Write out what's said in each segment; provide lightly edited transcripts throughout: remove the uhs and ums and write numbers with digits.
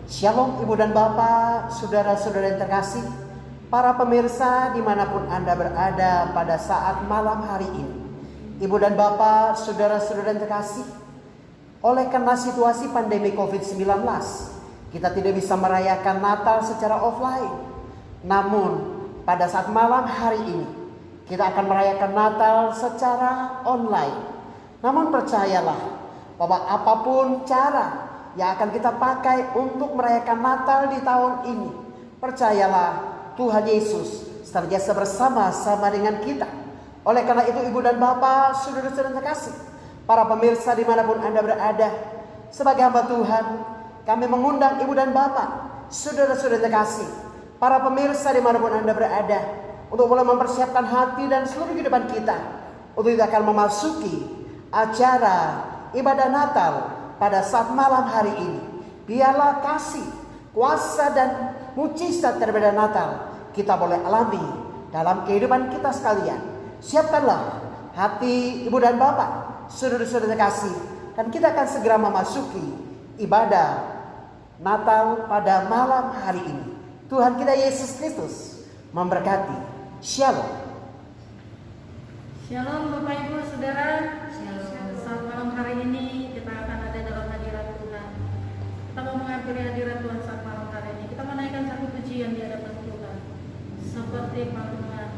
Shalom Ibu dan Bapak, saudara-saudara yang terkasih, para pemirsa dimanapun Anda berada pada saat malam hari ini. Ibu dan Bapak, saudara-saudara yang terkasih, oleh karena situasi pandemi COVID-19, kita tidak bisa merayakan Natal secara offline. Namun, pada saat malam hari ini, kita akan merayakan Natal secara online. Namun percayalah, bahwa apapun cara yang akan kita pakai untuk merayakan Natal di tahun ini, percayalah Tuhan Yesus senantiasa bersama-sama dengan kita. Oleh karena itu Ibu dan Bapak, saudara-saudara terkasih, para pemirsa dimanapun Anda berada, sebagai hamba Tuhan, kami mengundang Ibu dan Bapak, saudara-saudara terkasih, para pemirsa dimanapun Anda berada, untuk mulai mempersiapkan hati dan seluruh kehidupan kita, untuk kita akan memasuki acara ibadah Natal pada saat malam hari ini. Biarlah kasih, kuasa dan mujizat daripada Natal kita boleh alami dalam kehidupan kita sekalian. Siapkanlah hati Ibu dan Bapak, saudara-saudara kasih, dan kita akan segera memasuki ibadah Natal pada malam hari ini. Tuhan kita Yesus Kristus memberkati. Shalom. Shalom Bapak Ibu Saudara. Saat malam hari ini kita akan ada dalam hadirat Tuhan. Kita mau mengakhiri hadirat Tuhan saat malam hari ini. Kita menaikkan satu pujian di hadapan Tuhan, seperti pantungan.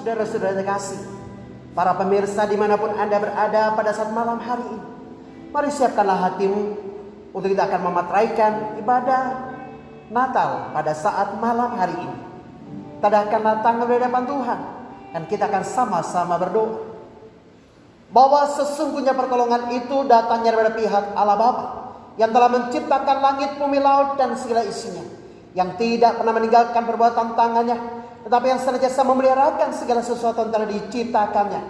saudara-saudara terkasih, para pemirsa dimanapun Anda berada pada saat malam hari ini, mari siapkanlah hatimu untuk kita akan mematraikan ibadah Natal pada saat malam hari ini. Kita akan datang ke hadapan Tuhan dan kita akan sama-sama berdoa bahwa sesungguhnya pertolongan itu datangnya dari pihak Allah Bapa yang telah menciptakan langit, bumi, laut dan segala isinya, yang tidak pernah meninggalkan perbuatan tangannya, tetapi yang senantiasa memeliharakan segala sesuatu yang telah diciptakannya.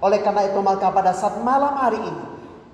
Oleh karena itu maka pada saat malam hari ini,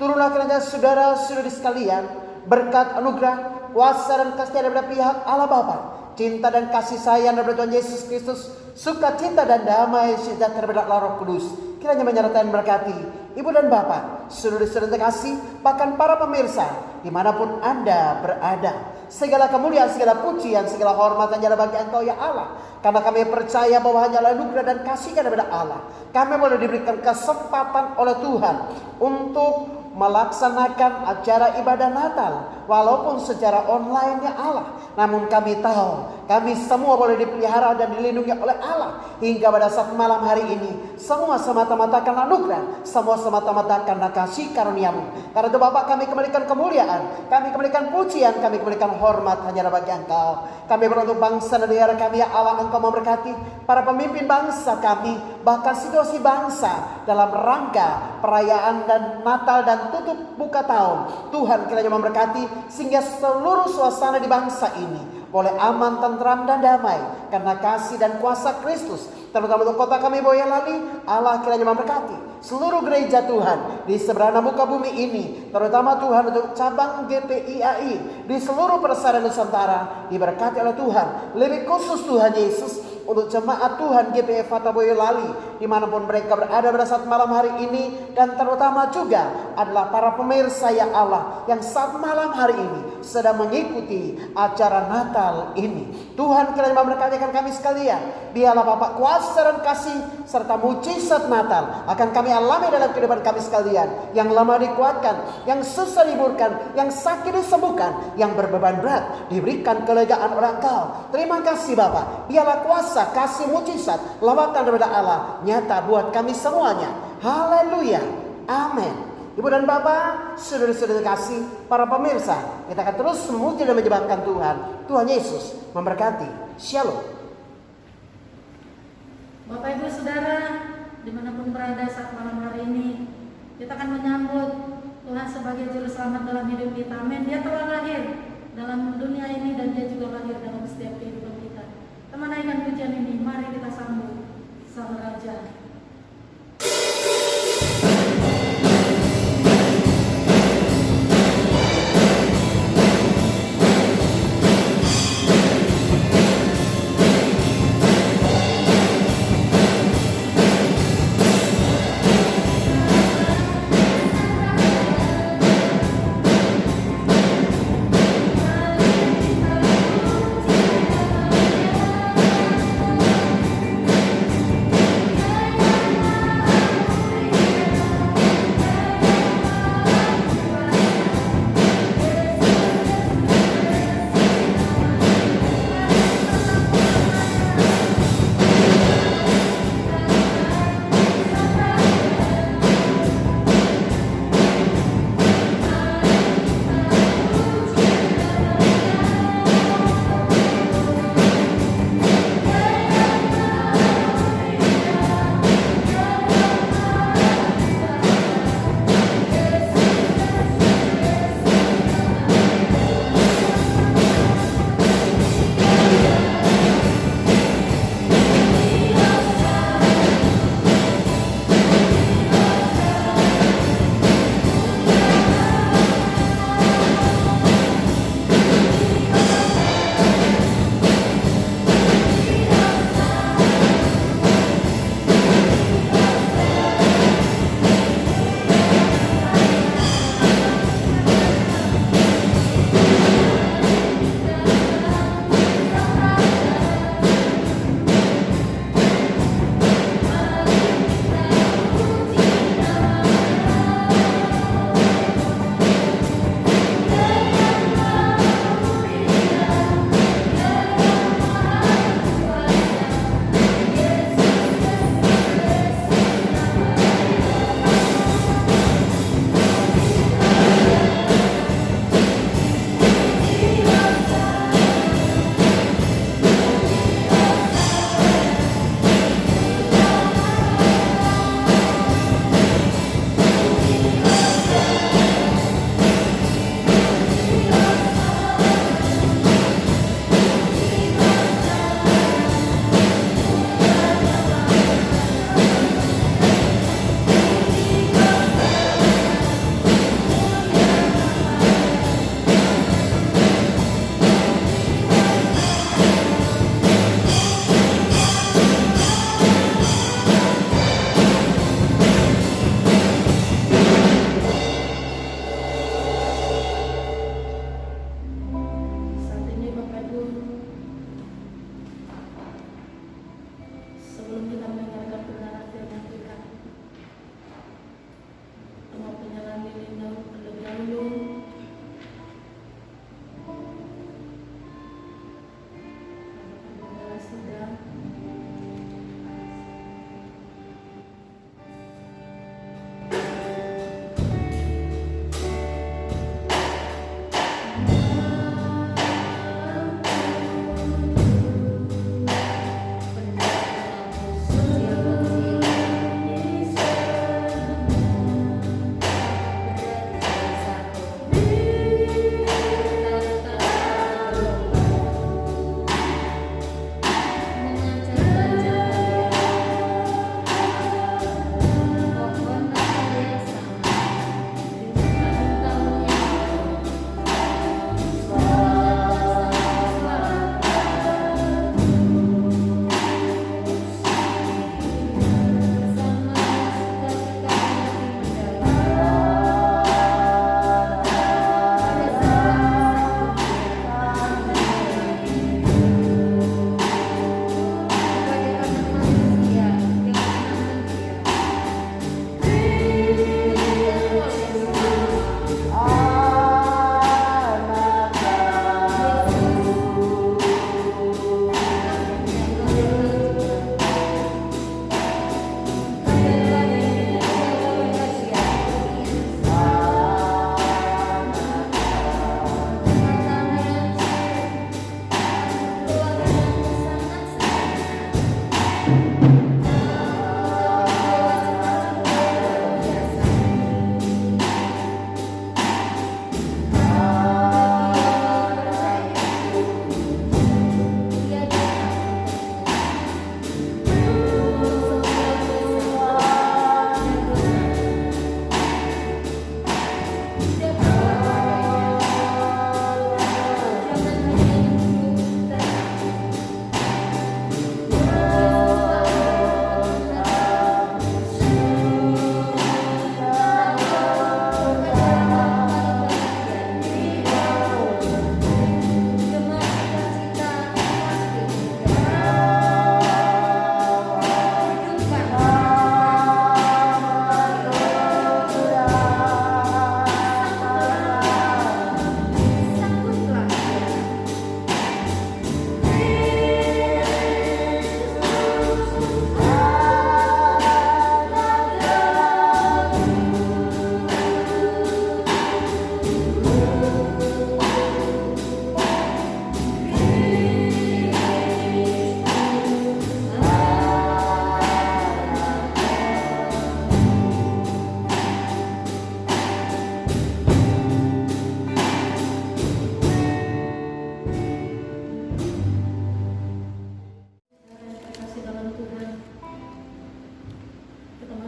turunlah kiranya saudara-saudari sekalian berkat anugerah, kuasa dan kasih daripada pihak Allah Bapa, cinta dan kasih sayang daripada Tuhan Yesus Kristus, sukacita dan damai sejahtera daripada Allah Roh Kudus, kiranya menyertai dan berkati ibu dan bapak, saudara-saudara terkasih, bahkan para pemirsa dimanapun Anda berada. Segala kemuliaan, segala pujian, segala hormat hanya bagi Engkau ya Allah, karena kami percaya bahwa hanyalah anugerah dan kasih daripada Allah kami boleh diberikan kesempatan oleh Tuhan untuk melaksanakan acara ibadah Natal walaupun secara online ya Allah. Namun kami tahu kami semua boleh dipelihara dan dilindungi oleh Allah hingga pada saat malam hari ini. Semua semata-mata karena anugerah, semua semata-mata karena kasih karunia-Mu. Karena itu Bapak, kami kembalikan kemuliaan, kami kembalikan pujian, kami kembalikan hormat hanya bagi Engkau. Kami berdoa untuk bangsa dan negara kami ya Allah, Engkau memberkati para pemimpin bangsa kami, bahkan situasi bangsa dalam rangka perayaan dan Natal dan tutup buka tahun. Tuhan kiranya memberkati sehingga seluruh suasana di bangsa ini boleh aman, tentram dan damai karena kasih dan kuasa Kristus. Terutama untuk kota kami Boyolali, Allah kiranya memberkati seluruh gereja Tuhan di seberang muka bumi ini, terutama Tuhan untuk cabang GPIAI di seluruh persada Nusantara diberkati oleh Tuhan. Lebih khusus Tuhan Yesus untuk jemaat Tuhan GPI Fata Boyolali dimanapun mereka berada pada saat malam hari ini, dan terutama juga adalah para pemirsa ya Allah yang saat malam hari ini sedang mengikuti acara Natal ini. Tuhan kiranya memberkati kami sekalian. Biarlah Bapak kuasa dan kasih serta mujizat Natal akan kami alami dalam kehidupan kami sekalian. Yang lemah dikuatkan, yang susah dihiburkan, yang sakit disembuhkan, yang berbeban berat diberikan kelegaan oleh Engkau. Terima kasih Bapak. Biarlah kuasa, kasih, mujizat, lawatan daripada Allah nyata buat kami semuanya. Haleluya. Amin. Ibu dan Bapak, saudara-saudara kasih, para pemirsa, kita akan terus memuji dan menyembahkan Tuhan. Tuhan Yesus memberkati. Shalom. Bapak Ibu Saudara, dimanapun berada saat malam hari ini, kita akan menyambut Tuhan sebagai Juru Selamat dalam hidup kita. Amin. Dia telah lahir dalam dunia ini dan Dia juga lahir dalam setiap kehidupan kita. Kita menaikkan pujian ini, mari kita sambut Sang Raja.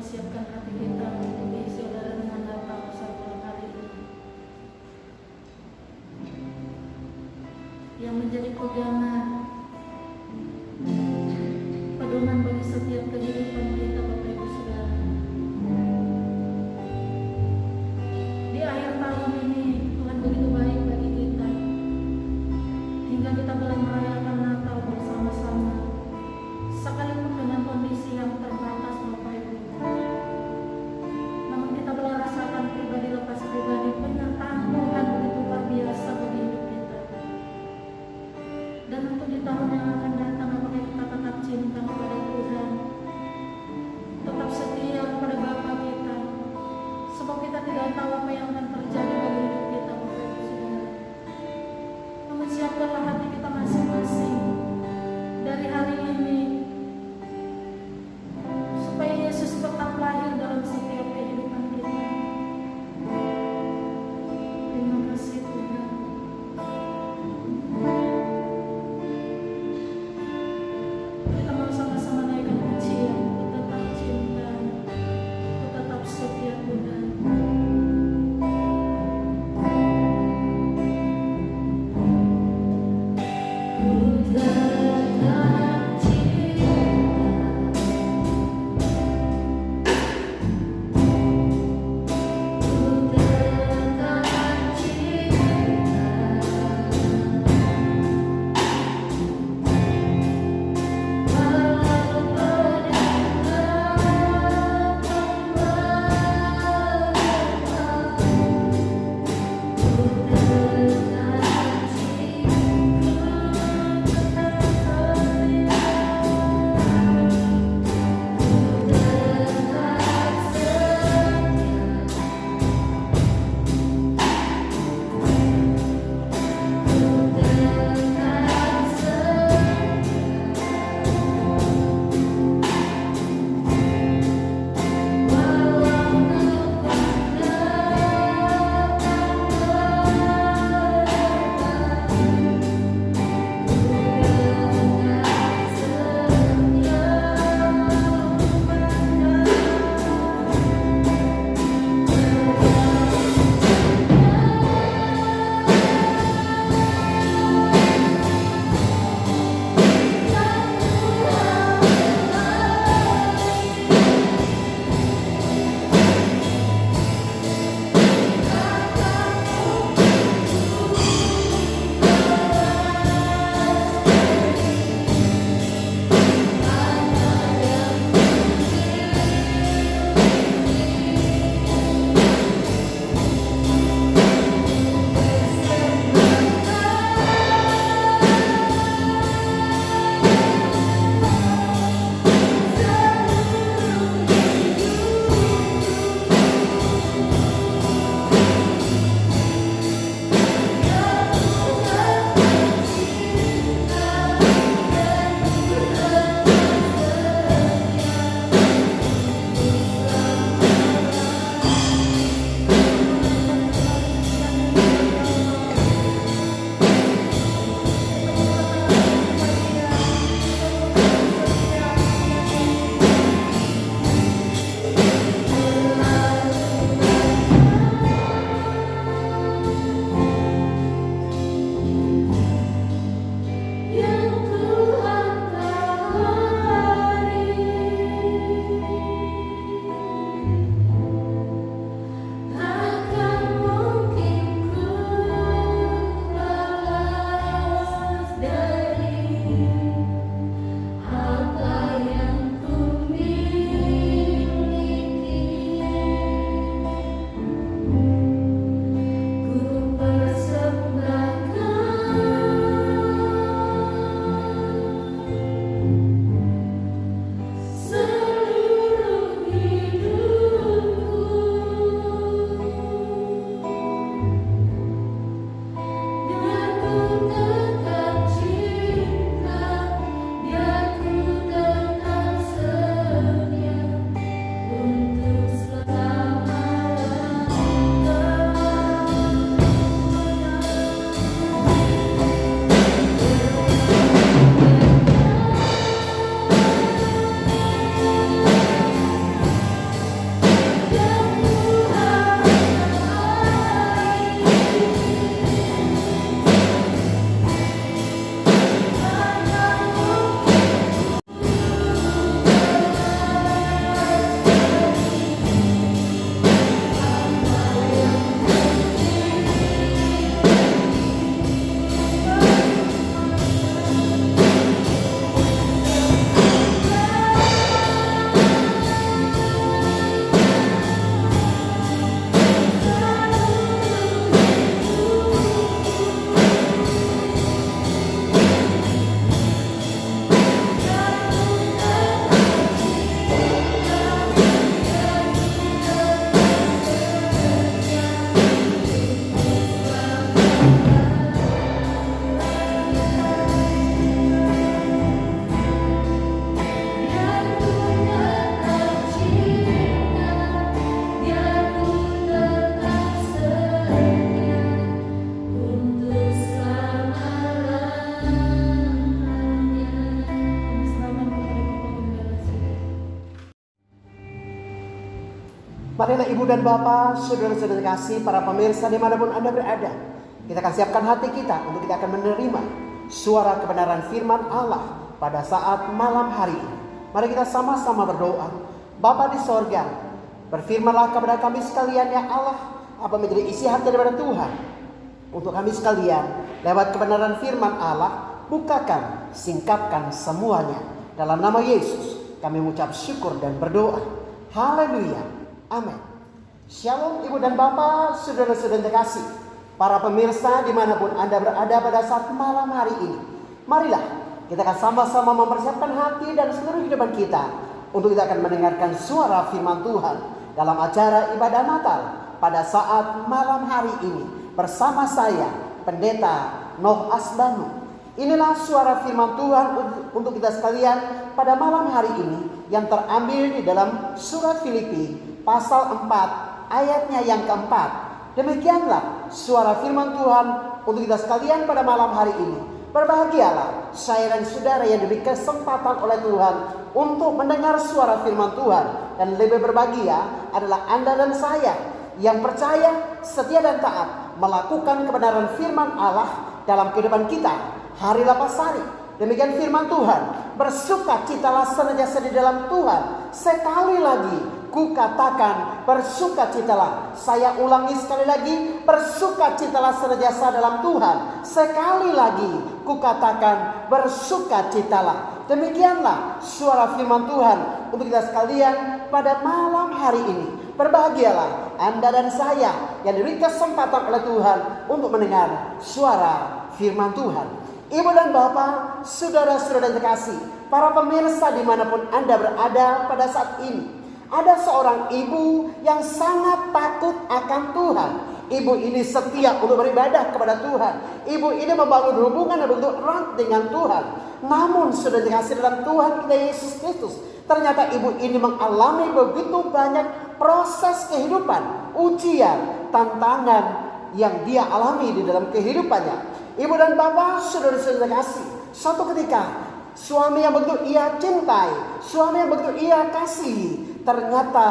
persiapkan hati kita untuk diisi saudara dengan datang saat malam hari ini. Yang menjadi pegangan, pedoman bagi setiap kehidupan kita, Bapak Ibu Saudara. Di akhir tahun ini Tuhan begitu baik bagi kita, hingga kita boleh merayakan Natal bersama-sama, sekalipun dengan kondisi yang terbatas, Bapak Ibu. Namun kita boleh rasakan pribadi lepas pribadi penyertaan Tuhan begitu luar biasa bagi hidup kita. Dan untuk di tahun yang akan datang, apakah kita tetap cinta kepada Tuhan, tetap setia kepada Bapa kita, sebab kita tidak tahu apa yang akan terjadi bagi hidup kita, Bapak Ibu Saudara. Namun siapkanlah hati kita masing-masing dari hari ini, supaya Yesus tetap lahir dalam setiap kehidupan kita. Terima kasih Tuhan. Kita mau sama-sama naikkan pujian, ku tetap cinta, ku tetap setia Tuhan. Marilah ibu dan bapak, saudara-saudara kasih, para pemirsa dimanapun Anda berada, kita akan siapkan hati kita untuk kita akan menerima suara kebenaran firman Allah pada saat malam hari ini. Mari kita sama-sama berdoa. Bapa di sorga, berfirmanlah kepada kami sekalian ya Allah, apa menjadi isi hati daripada Tuhan untuk kami sekalian. Lewat kebenaran firman Allah, bukakan, singkapkan semuanya. Dalam nama Yesus kami mengucap syukur dan berdoa. Haleluya. Amin. Shalom ibu dan bapak, saudara-saudara terkasih, para pemirsa dimanapun Anda berada pada saat malam hari ini. Marilah kita akan sama-sama mempersiapkan hati dan seluruh kehidupan kita untuk kita akan mendengarkan suara firman Tuhan dalam acara ibadah Natal pada saat malam hari ini bersama saya, Pendeta Noh Asbanu. Inilah suara firman Tuhan untuk kita sekalian pada malam hari ini yang terambil di dalam surat Filipi pasal 4 ayatnya yang keempat. Demikianlah suara firman Tuhan untuk kita sekalian pada malam hari ini. Berbahagialah saya dan saudara yang diberi kesempatan oleh Tuhan untuk mendengar suara firman Tuhan. Dan lebih berbahagia adalah Anda dan saya yang percaya, setia dan taat melakukan kebenaran firman Allah dalam kehidupan kita hari lepas hari. Demikian firman Tuhan, bersukacitalah senantiasa di dalam Tuhan. Sekali lagi ku katakan bersukacitalah. Saya ulangi sekali lagi, bersukacitalah senantiasa dalam Tuhan. Sekali lagi ku katakan bersukacitalah. Demikianlah suara firman Tuhan untuk kita sekalian pada malam hari ini. Berbahagialah Anda dan saya yang diberi kesempatan oleh Tuhan untuk mendengar suara firman Tuhan. Ibu dan bapak, saudara-saudara terkasih, para pemirsa dimanapun Anda berada pada saat ini. Ada seorang ibu yang sangat takut akan Tuhan. Ibu ini setia untuk beribadah kepada Tuhan. Ibu ini membangun hubungan yang begitu erat dengan Tuhan. Namun sudah dikasih dalam Tuhan kita Yesus Kristus, ternyata ibu ini mengalami begitu banyak proses kehidupan, ujian, tantangan yang dia alami di dalam kehidupannya. Ibu dan bapak, saudara-saudara kasih, suatu ketika suami yang begitu ia cintai, suami yang begitu ia kasihi, ternyata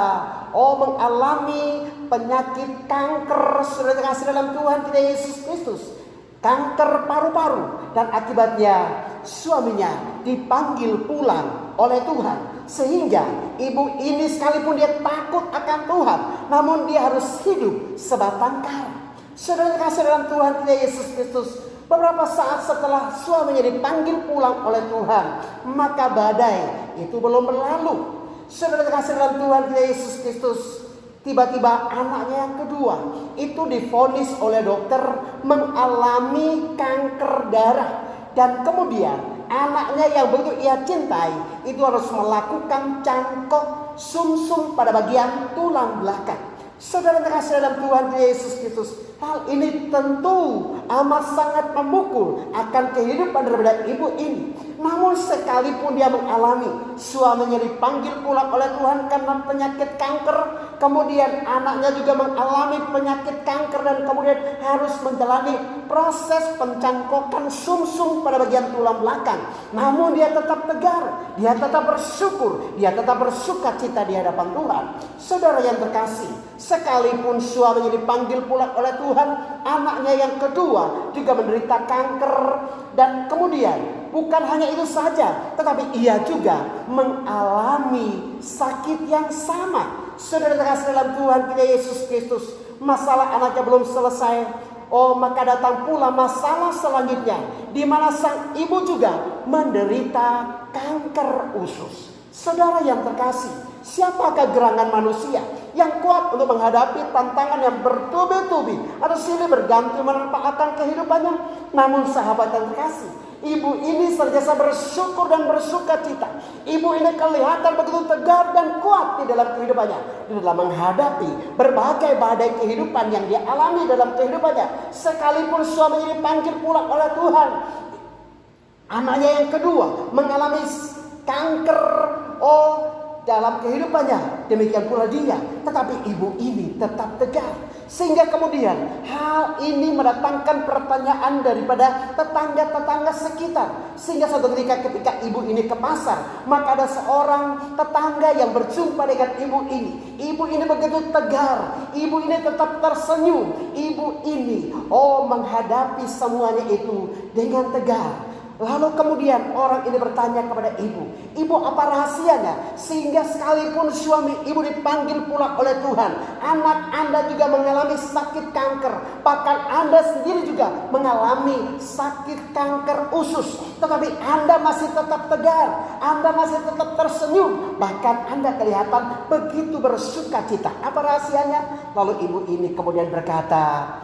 mengalami penyakit kanker, saudara kasih dalam Tuhan kita Yesus Kristus. Kanker paru-paru, dan akibatnya suaminya dipanggil pulang oleh Tuhan. Sehingga ibu ini sekalipun dia takut akan Tuhan, namun dia harus hidup sebatang kara. Saudara kasih dalam Tuhan kita Yesus Kristus, beberapa saat setelah suaminya dipanggil pulang oleh Tuhan, maka badai itu belum berlalu. Saudara kasih dalam Tuhan kita Yesus Kristus, tiba-tiba anaknya yang kedua itu divonis oleh dokter mengalami kanker darah. Dan kemudian anaknya yang begitu ia cintai itu harus melakukan cangkok sumsum pada bagian tulang belakang. Saudara terkasih dalam Tuhan Yesus Kristus, hal ini tentu amat sangat memukul akan kehidupan daripada ibu ini. Namun sekalipun dia mengalami suaminya dipanggil pulang oleh Tuhan karena penyakit kanker, kemudian anaknya juga mengalami penyakit kanker dan kemudian harus menjalani proses pencangkokan sumsum pada bagian tulang belakang. Namun dia tetap tegar, dia tetap bersyukur, dia tetap bersukacita di hadapan Tuhan. Saudara yang terkasih, sekalipun suaminya dipanggil pulang oleh Tuhan, anaknya yang kedua juga menderita kanker. Dan kemudian bukan hanya itu saja, tetapi ia juga mengalami sakit yang sama. Saudara terkasih dalam Tuhan kita Yesus Kristus, masalah anaknya belum selesai. Maka datang pula masalah selanjutnya, di mana sang ibu juga menderita kanker usus. Saudara yang terkasih, siapakah gerangan manusia yang kuat untuk menghadapi tantangan yang bertubi-tubi atau silih berganti memanfaatkan kehidupannya? Namun sahabat yang terkasih, ibu ini senantiasa bersyukur dan bersukacita. Ibu ini kelihatan begitu tegar dan kuat di dalam kehidupannya, di dalam menghadapi berbagai badai kehidupan yang dia alami dalam kehidupannya. Sekalipun suaminya dipanggil pulang oleh Tuhan, anaknya yang kedua mengalami kanker dalam kehidupannya, demikian pula dia. Tetapi ibu ini tetap tegar. Sehingga kemudian hal ini mendatangkan pertanyaan daripada tetangga-tetangga sekitar. Sehingga suatu ketika ibu ini ke pasar, maka ada seorang tetangga yang berjumpa dengan ibu ini. Ibu ini begitu tegar, ibu ini tetap tersenyum. Ibu ini menghadapi semuanya itu dengan tegar. Lalu kemudian orang ini bertanya kepada ibu, "Ibu, apa rahasianya? Sehingga sekalipun suami ibu dipanggil pulang oleh Tuhan, anak Anda juga mengalami sakit kanker. Bahkan Anda sendiri juga mengalami sakit kanker usus. Tetapi Anda masih tetap tegar, Anda masih tetap tersenyum. Bahkan Anda kelihatan begitu bersukacita. Apa rahasianya?" Lalu ibu ini kemudian berkata,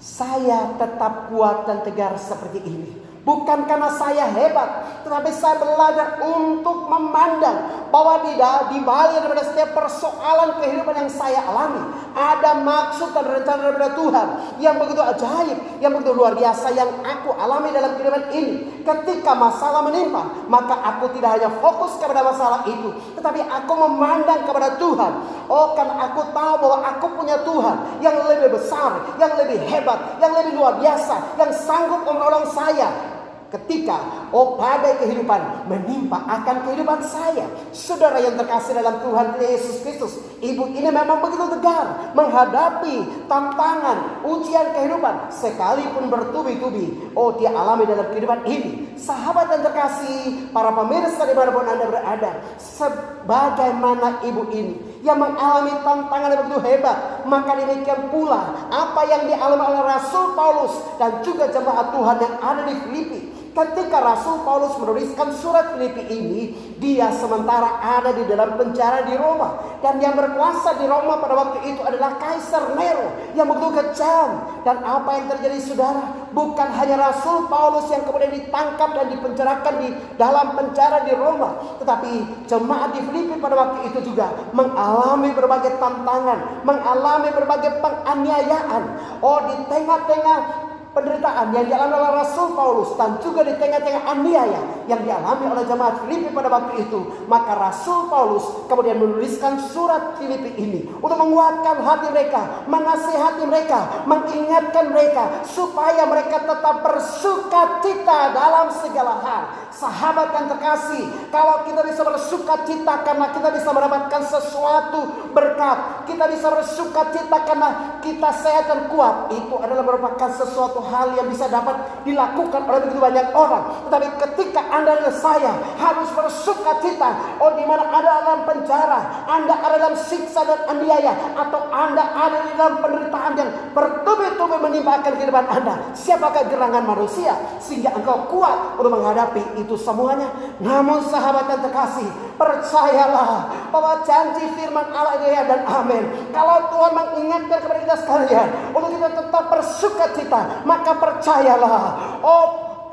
"Saya tetap kuat dan tegar seperti ini bukan karena saya hebat, tetapi saya belajar untuk memandang bahwa di balik daripada setiap persoalan kehidupan yang saya alami, ada maksud dan rencana daripada Tuhan yang begitu ajaib, yang begitu luar biasa yang aku alami dalam kehidupan ini. Ketika masalah menimpa, maka aku tidak hanya fokus kepada masalah itu, tetapi aku memandang kepada Tuhan. Karena aku tahu bahwa aku punya Tuhan yang lebih besar, yang lebih hebat, yang lebih luar biasa, yang sanggup menolong saya ketika badai kehidupan menimpa akan kehidupan saya." Saudara yang terkasih dalam Tuhan Yesus Kristus, ibu ini memang begitu tegar menghadapi tantangan, ujian kehidupan sekalipun bertubi-tubi. Dia alami dalam kehidupan ini. Sahabat yang terkasih, para pemirsa dimanapun Anda berada, sebagaimana ibu ini yang mengalami tantangan yang begitu hebat, maka demikian pula apa yang dialami oleh Rasul Paulus dan juga jemaat Tuhan yang ada di Filipi. Ketika Rasul Paulus menuliskan surat Filipi ini, dia sementara ada di dalam penjara di Roma. Dan yang berkuasa di Roma pada waktu itu adalah Kaisar Nero yang begitu kejam. Dan apa yang terjadi, saudara? Bukan hanya Rasul Paulus yang kemudian ditangkap dan dipenjarakan di dalam penjara di Roma, tetapi jemaat di Filipi pada waktu itu juga mengalami berbagai tantangan, mengalami berbagai penganiayaan. Di tengah-tengah penderitaan yang dialami oleh Rasul Paulus dan juga di tengah-tengah aniaya yang dialami oleh jemaat Filipi pada waktu itu, maka Rasul Paulus kemudian menuliskan surat Filipi ini untuk menguatkan hati mereka, menasihati mereka, mengingatkan mereka supaya mereka tetap bersukacita dalam segala hal. Sahabat yang terkasih, kalau kita bisa bersukacita karena kita bisa mendapatkan sesuatu berkat, kita bisa bersukacita karena kita sehat dan kuat, itu adalah merupakan sesuatu hal yang bisa dapat dilakukan oleh begitu banyak orang. Tetapi ketika Anda dan saya harus bersukacita, di mana Anda dalam penjara, Anda ada dalam siksa dan aniaya, atau Anda ada di dalam penderitaan yang bertubi-tubi menimpa kehidupan Anda, siapakah gerangan manusia sehingga engkau kuat untuk menghadapi itu semuanya? Namun sahabat yang terkasih, percayalah bahwa janji firman Allah itu ya dan amin. Kalau Tuhan mengingatkan kepada kita sekalian untuk kita tetap bersukacita, maka percayalah,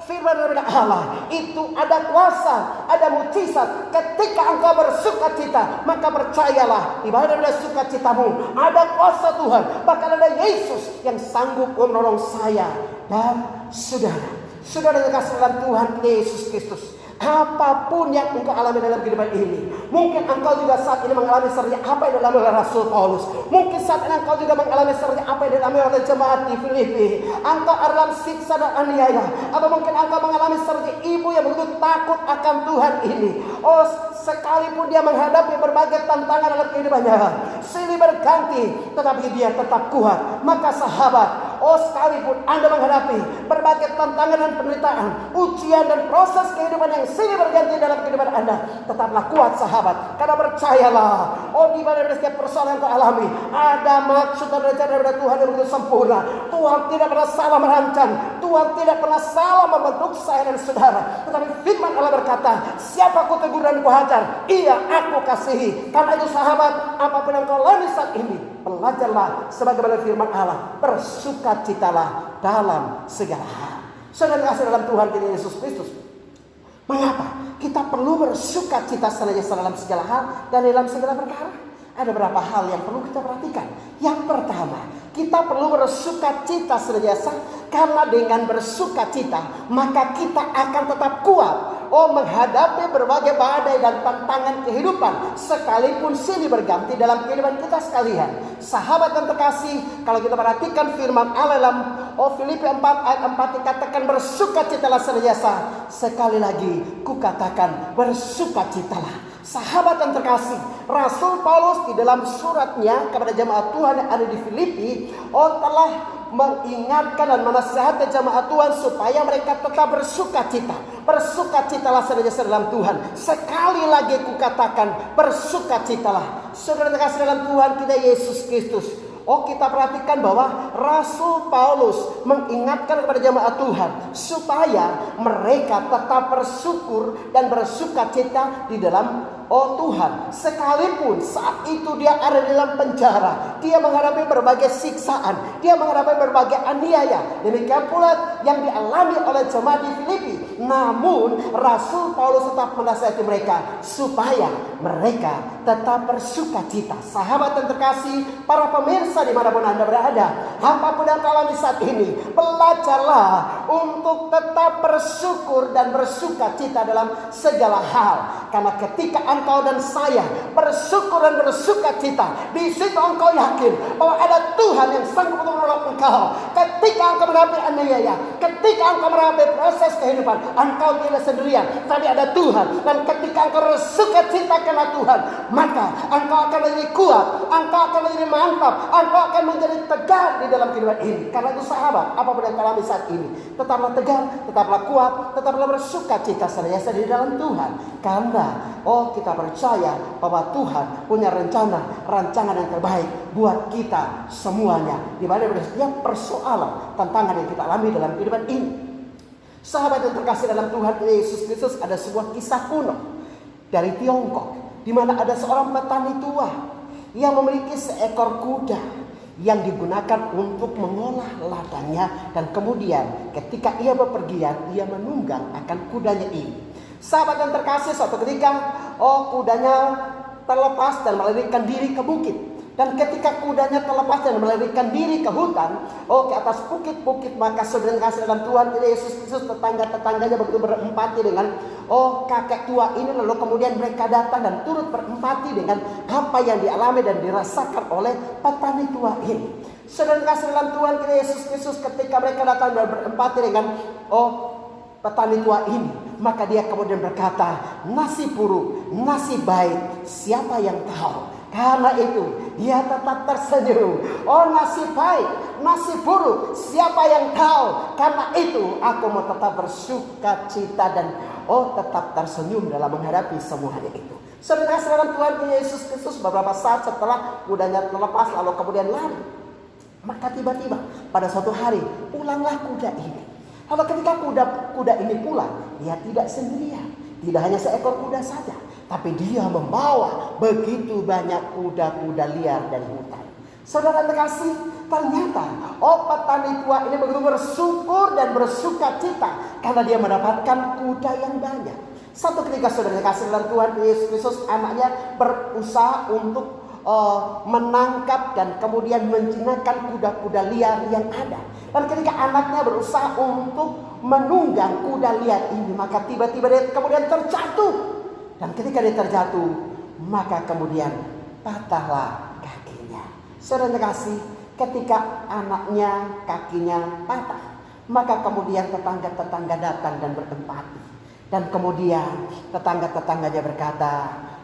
firman daripada Allah itu ada kuasa, ada mujizat. Ketika engkau bersukacita, maka percayalah di mana ada sukacitamu ada kuasa Tuhan. Bahkan ada Yesus yang sanggup menolong saya dan saudara. Saudara yang kasih dalam Tuhan Yesus Kristus, apapun yang engkau alami dalam kehidupan ini, mungkin engkau juga saat ini mengalami seperti apa yang dialami oleh Rasul Paulus. Mungkin saat ini engkau juga mengalami seperti apa yang dialami oleh jemaat di Filipi. Engkau ada dalam siksa dan aniaya, atau mungkin engkau mengalami seperti ibu yang begitu takut akan Tuhan ini. Sekalipun dia menghadapi berbagai tantangan dalam kehidupannya, silih berganti, tetapi dia tetap kuat. Maka sahabat, sekalipun Anda menghadapi berbagai tantangan dan penderitaan, ujian dan proses kehidupan yang silih berganti dalam kehidupan Anda, tetaplah kuat sahabat. Karena percayalah, di mana dari setiap persoalan yang kau alami, ada maksud dan rencana dari Tuhan yang begitu sempurna. Tuhan tidak pernah salah merancang, Tuhan tidak pernah salah membentuk saya dan saudara. Tetapi firman Allah berkata, siapa ku tegur dan ku hajar, ia aku kasihi. Karena itu sahabat, apapun yang kau alami saat ini, belajarlah sebagaimana firman Allah, bersukacitalah dalam segala hal. Saudara kasih dalam Tuhan kita Yesus Kristus, mengapa kita perlu bersukacita senantiasa dalam segala hal dan dalam segala perkara? Ada beberapa hal yang perlu kita perhatikan. Yang pertama, kita perlu bersukacita senantiasa karena dengan bersukacita maka kita akan tetap kuat menghadapi berbagai badai dan tantangan kehidupan, sekalipun silih berganti dalam kehidupan kita sekalian. Sahabat yang terkasih, kalau kita perhatikan firman Allah dalam Filipi 4 ayat 4 dikatakan bersukacitalah senantiasa. Sekali lagi kukatakan bersukacitalah. Sahabat yang terkasih, Rasul Paulus di dalam suratnya kepada jemaat Tuhan yang ada di Filipi telah mengingatkan dan menasihati jemaat Tuhan supaya mereka tetap bersukacita. Bersukacitalah senantiasa dalam Tuhan. Sekali lagi kukatakan bersukacitalah. Saudara terkasih dalam Tuhan kita Yesus Kristus, kita perhatikan bahwa Rasul Paulus mengingatkan kepada jemaat Tuhan supaya mereka tetap bersyukur dan bersukacita di dalam Tuhan. Sekalipun saat itu dia ada di dalam penjara, dia menghadapi berbagai siksaan, dia menghadapi berbagai aniaya. Demikian pula yang dialami oleh jemaat di Filipi. Namun Rasul Paulus tetap menasihati mereka supaya mereka tetap bersukacita. Sahabat yang terkasih, para pemirsa dimanapun Anda berada, apapun yang kau alami saat ini, belajarlah untuk tetap bersyukur dan bersukacita dalam segala hal. Karena ketika engkau dan saya bersyukur dan bersukacita, di situ engkau yakin bahwa ada Tuhan yang sanggup untuk menolong engkau. Ketika engkau menghadapi aniaya, ketika engkau menghadapi proses kehidupan, engkau tidak sendirian, tapi ada Tuhan. Dan ketika engkau bersukacita karena Tuhan, maka engkau akan menjadi kuat, engkau akan menjadi mantap, engkau akan menjadi tegar di dalam kehidupan ini. Karena itu sahabat, apapun yang kau alami saat ini, tetaplah tegar, tetaplah kuat, tetaplah bersukacita senantiasa di dalam Tuhan. Karena kita percaya bahwa Tuhan punya rancangan yang terbaik buat kita semuanya. Di mana setiap persoalan, tantangan yang kita alami dalam kehidupan ini. Sahabat yang terkasih dalam Tuhan Yesus Kristus, ada sebuah kisah kuno dari Tiongkok, di mana ada seorang petani tua yang memiliki seekor kuda yang digunakan untuk mengolah ladangnya, dan kemudian ketika ia bepergian, ia menunggang akan kudanya ini. Sahabat yang terkasih, suatu ketika kudanya terlepas dan melarikan diri ke bukit. Dan ketika kudanya terlepas dan melarikan diri ke hutan, ke atas bukit-bukit, maka saudara yang kasih dalam Tuhan Yesus Kristus, tetangga-tetangganya begitu berempati dengan kakek tua ini. Lalu kemudian mereka datang dan turut berempati dengan apa yang dialami dan dirasakan oleh petani tua ini. Saudara yang kasih dalam Tuhan Yesus Kristus, ketika mereka datang dan berempati dengan petani tua ini, maka dia kemudian berkata, nasib buruk, nasib baik, siapa yang tahu? Karena itu dia tetap tersenyum. Nasib baik, nasib buruk, siapa yang tahu? Karena itu aku mau tetap bersukacita dan tetap tersenyum dalam menghadapi semuanya itu. Saudara dalam Tuhan Yesus Kristus, beberapa saat setelah kudanya terlepas lalu kemudian lari, maka tiba-tiba pada suatu hari pulanglah kuda ini. Lalu ketika kuda ini pulang, dia tidak sendirian. Tidak hanya seekor kuda saja, tapi dia membawa begitu banyak kuda-kuda liar dari hutan. Saudara terkasih, ternyata petani tua ini begitu bersyukur dan bersukacita karena dia mendapatkan kuda yang banyak. Satu ketika saudara terkasih dalam Tuhan Yesus Kristus, anaknya berusaha untuk menangkap dan kemudian menjinakkan kuda-kuda liar yang ada. Dan ketika anaknya berusaha untuk menunggang kuda liar ini, maka tiba-tiba dia kemudian terjatuh. Dan ketika dia terjatuh, maka kemudian patahlah kakinya. Saudara kasih, ketika anaknya kakinya patah, maka kemudian tetangga-tetangga datang dan berempati. Dan kemudian tetangga-tetangganya berkata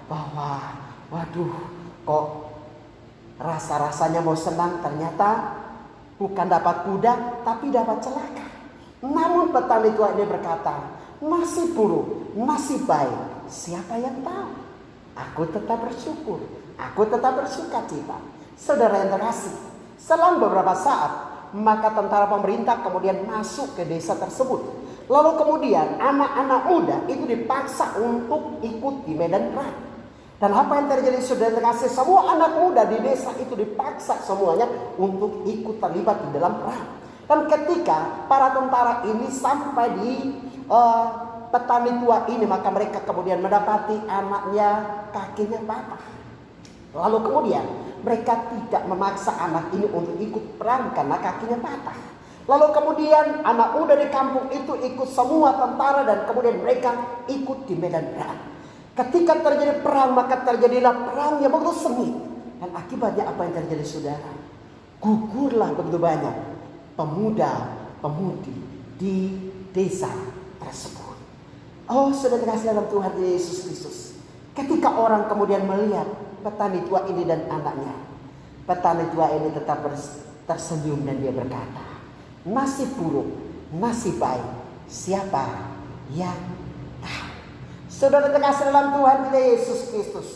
bahwa, waduh, kok rasa-rasanya mau senang, ternyata bukan dapat kuda, tapi dapat celaka. Namun petani tua ini berkata, nasib buruk, nasib baik, siapa yang tahu? Aku tetap bersyukur, aku tetap bersukacita. Saudara yang terkasih, selang beberapa saat, maka tentara pemerintah kemudian masuk ke desa tersebut. Lalu kemudian anak-anak muda itu dipaksa untuk ikut di medan perang. Dan apa yang terjadi saudara terkasih, semua anak muda di desa itu dipaksa semuanya untuk ikut terlibat di dalam perang. Dan ketika para tentara ini sampai di petani tua ini, maka mereka kemudian mendapati anaknya kakinya patah. Lalu kemudian mereka tidak memaksa anak ini untuk ikut perang karena kakinya patah. Lalu kemudian anak muda di kampung itu ikut semua tentara dan kemudian mereka ikut di medan perang. Ketika terjadi perang maka terjadilah perang yang begitu sengit. Dan akibatnya apa yang terjadi saudara? Gugurlah begitu banyak pemuda-pemudi di desa tersebut. Oh saudara kasih dalam Tuhan Yesus Kristus. Ketika orang kemudian melihat petani tua ini dan anaknya, petani tua ini tetap tersenyum dan dia berkata, nasib buruk, nasib baik, siapa yang tahu? Saudara terkasih dalam Tuhan kita Yesus Kristus.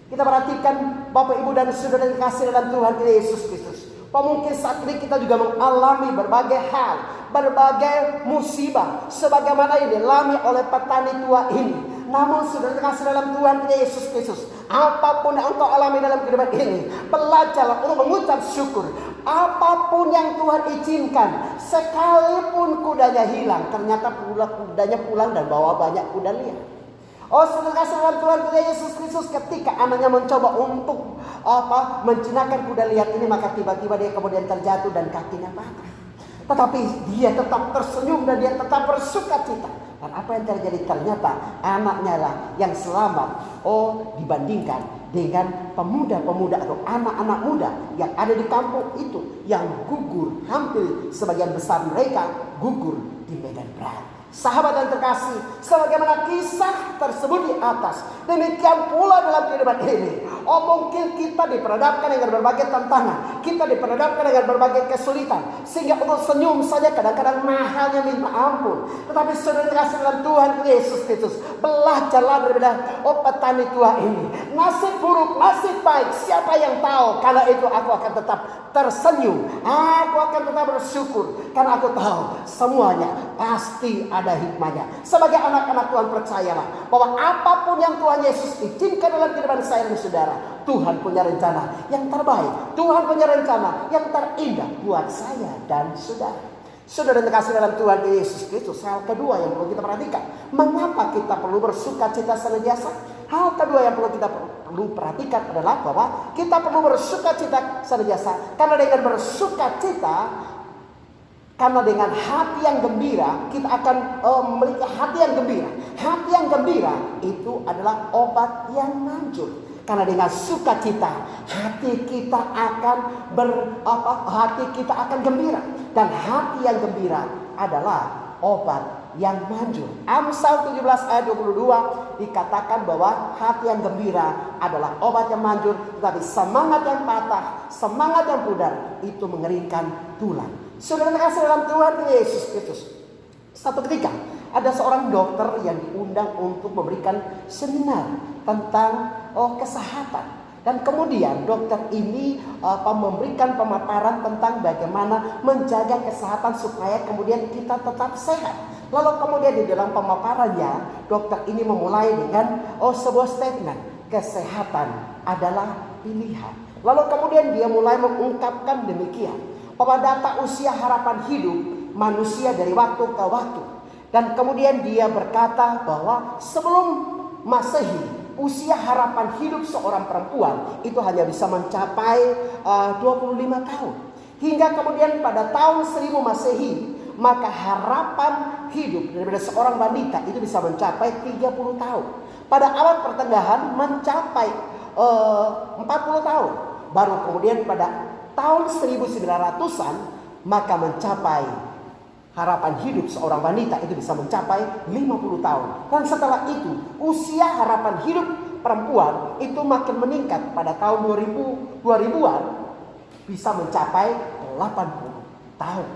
Kita perhatikan Bapak Ibu dan saudara terkasih dalam Tuhan kita Yesus Kristus. Mungkin saat ini kita juga mengalami berbagai hal, berbagai musibah, sebagaimana yang dialami oleh petani tua ini. Namun saudara terkasih dalam Tuhan kita Yesus Kristus, apapun yang engkau alami dalam kehidupan ini, belajarlah untuk mengucap syukur. Apapun yang Tuhan izinkan, sekalipun kudanya hilang, ternyata kudanya pulang dan bawa banyak kuda liar. Oh saudara kasih dalam Tuhan kita Yesus Kristus, ketika anaknya mencoba untuk menjinakkan kuda liar ini, maka tiba-tiba dia kemudian terjatuh dan kakinya patah. Tetapi dia tetap tersenyum dan dia tetap bersuka cita. Dan apa yang terjadi? Ternyata anaknya lah yang selamat. Oh, dibandingkan dengan pemuda-pemuda atau anak-anak muda yang ada di kampung itu, yang gugur, hampir sebagian besar mereka gugur di medan perang. Sahabat dan terkasih, sebagaimana kisah tersebut di atas, demikian pula dalam kehidupan ini. Oh mungkin kita diperhadapkan dengan berbagai tantangan, kita diperhadapkan dengan berbagai kesulitan, sehingga untuk senyum saja kadang-kadang mahalnya minta ampun. Tetapi saudara terkasih dalam Tuhan Yesus Kristus, belajarlah daripada petani tua ini. Nasib buruk, nasib baik, siapa yang tahu? Karena itu aku akan tetap tersenyum, aku akan tetap bersyukur, karena aku tahu semuanya pasti ada hikmahnya. Sebagai anak-anak Tuhan, percayalah bahwa apapun yang Tuhan Yesus izinkan dalam kehidupan saya dan saudara, Tuhan punya rencana yang terbaik, Tuhan punya rencana yang terindah buat saya dan saudara. Saudara yang terkasih dalam Tuhan Yesus Kristus, hal kedua yang perlu kita perhatikan, mengapa kita perlu bersuka cita senantiasa? Hal kedua yang perlu kita perhatikan adalah bahwa kita perlu bersuka cita senantiasa, karena dengan bersuka cita, karena dengan hati yang gembira, kita akan memiliki hati yang gembira. Hati yang gembira itu adalah obat yang manjur. Karena dengan sukacita, hati kita akan gembira. Dan hati yang gembira adalah obat yang manjur. Amsal 17 ayat 22 dikatakan bahwa hati yang gembira adalah obat yang manjur, tetapi semangat yang patah, semangat yang pudar itu mengeringkan tulang. Saudara terkasih dalam Tuhan Yesus Kristus, satu ketika ada seorang dokter yang diundang untuk memberikan seminar tentang kesehatan. Dan kemudian dokter ini memberikan pemaparan tentang bagaimana menjaga kesehatan supaya kemudian kita tetap sehat. Lalu kemudian di dalam pemaparannya, dokter ini memulai dengan sebuah statement, kesehatan adalah pilihan. Lalu kemudian dia mulai mengungkapkan demikian, bahwa data usia harapan hidup manusia dari waktu ke waktu. Dan kemudian dia berkata bahwa sebelum Masehi, usia harapan hidup seorang perempuan itu hanya bisa mencapai 25 tahun. Hingga kemudian pada tahun 1000 Masehi, maka harapan hidup daripada seorang wanita itu bisa mencapai 30 tahun. Pada abad pertengahan mencapai 40 tahun. Baru kemudian pada tahun 1900-an maka mencapai harapan hidup seorang wanita itu bisa mencapai 50 tahun. Dan setelah itu usia harapan hidup perempuan itu makin meningkat. Pada tahun 2000-an bisa mencapai 80 tahun.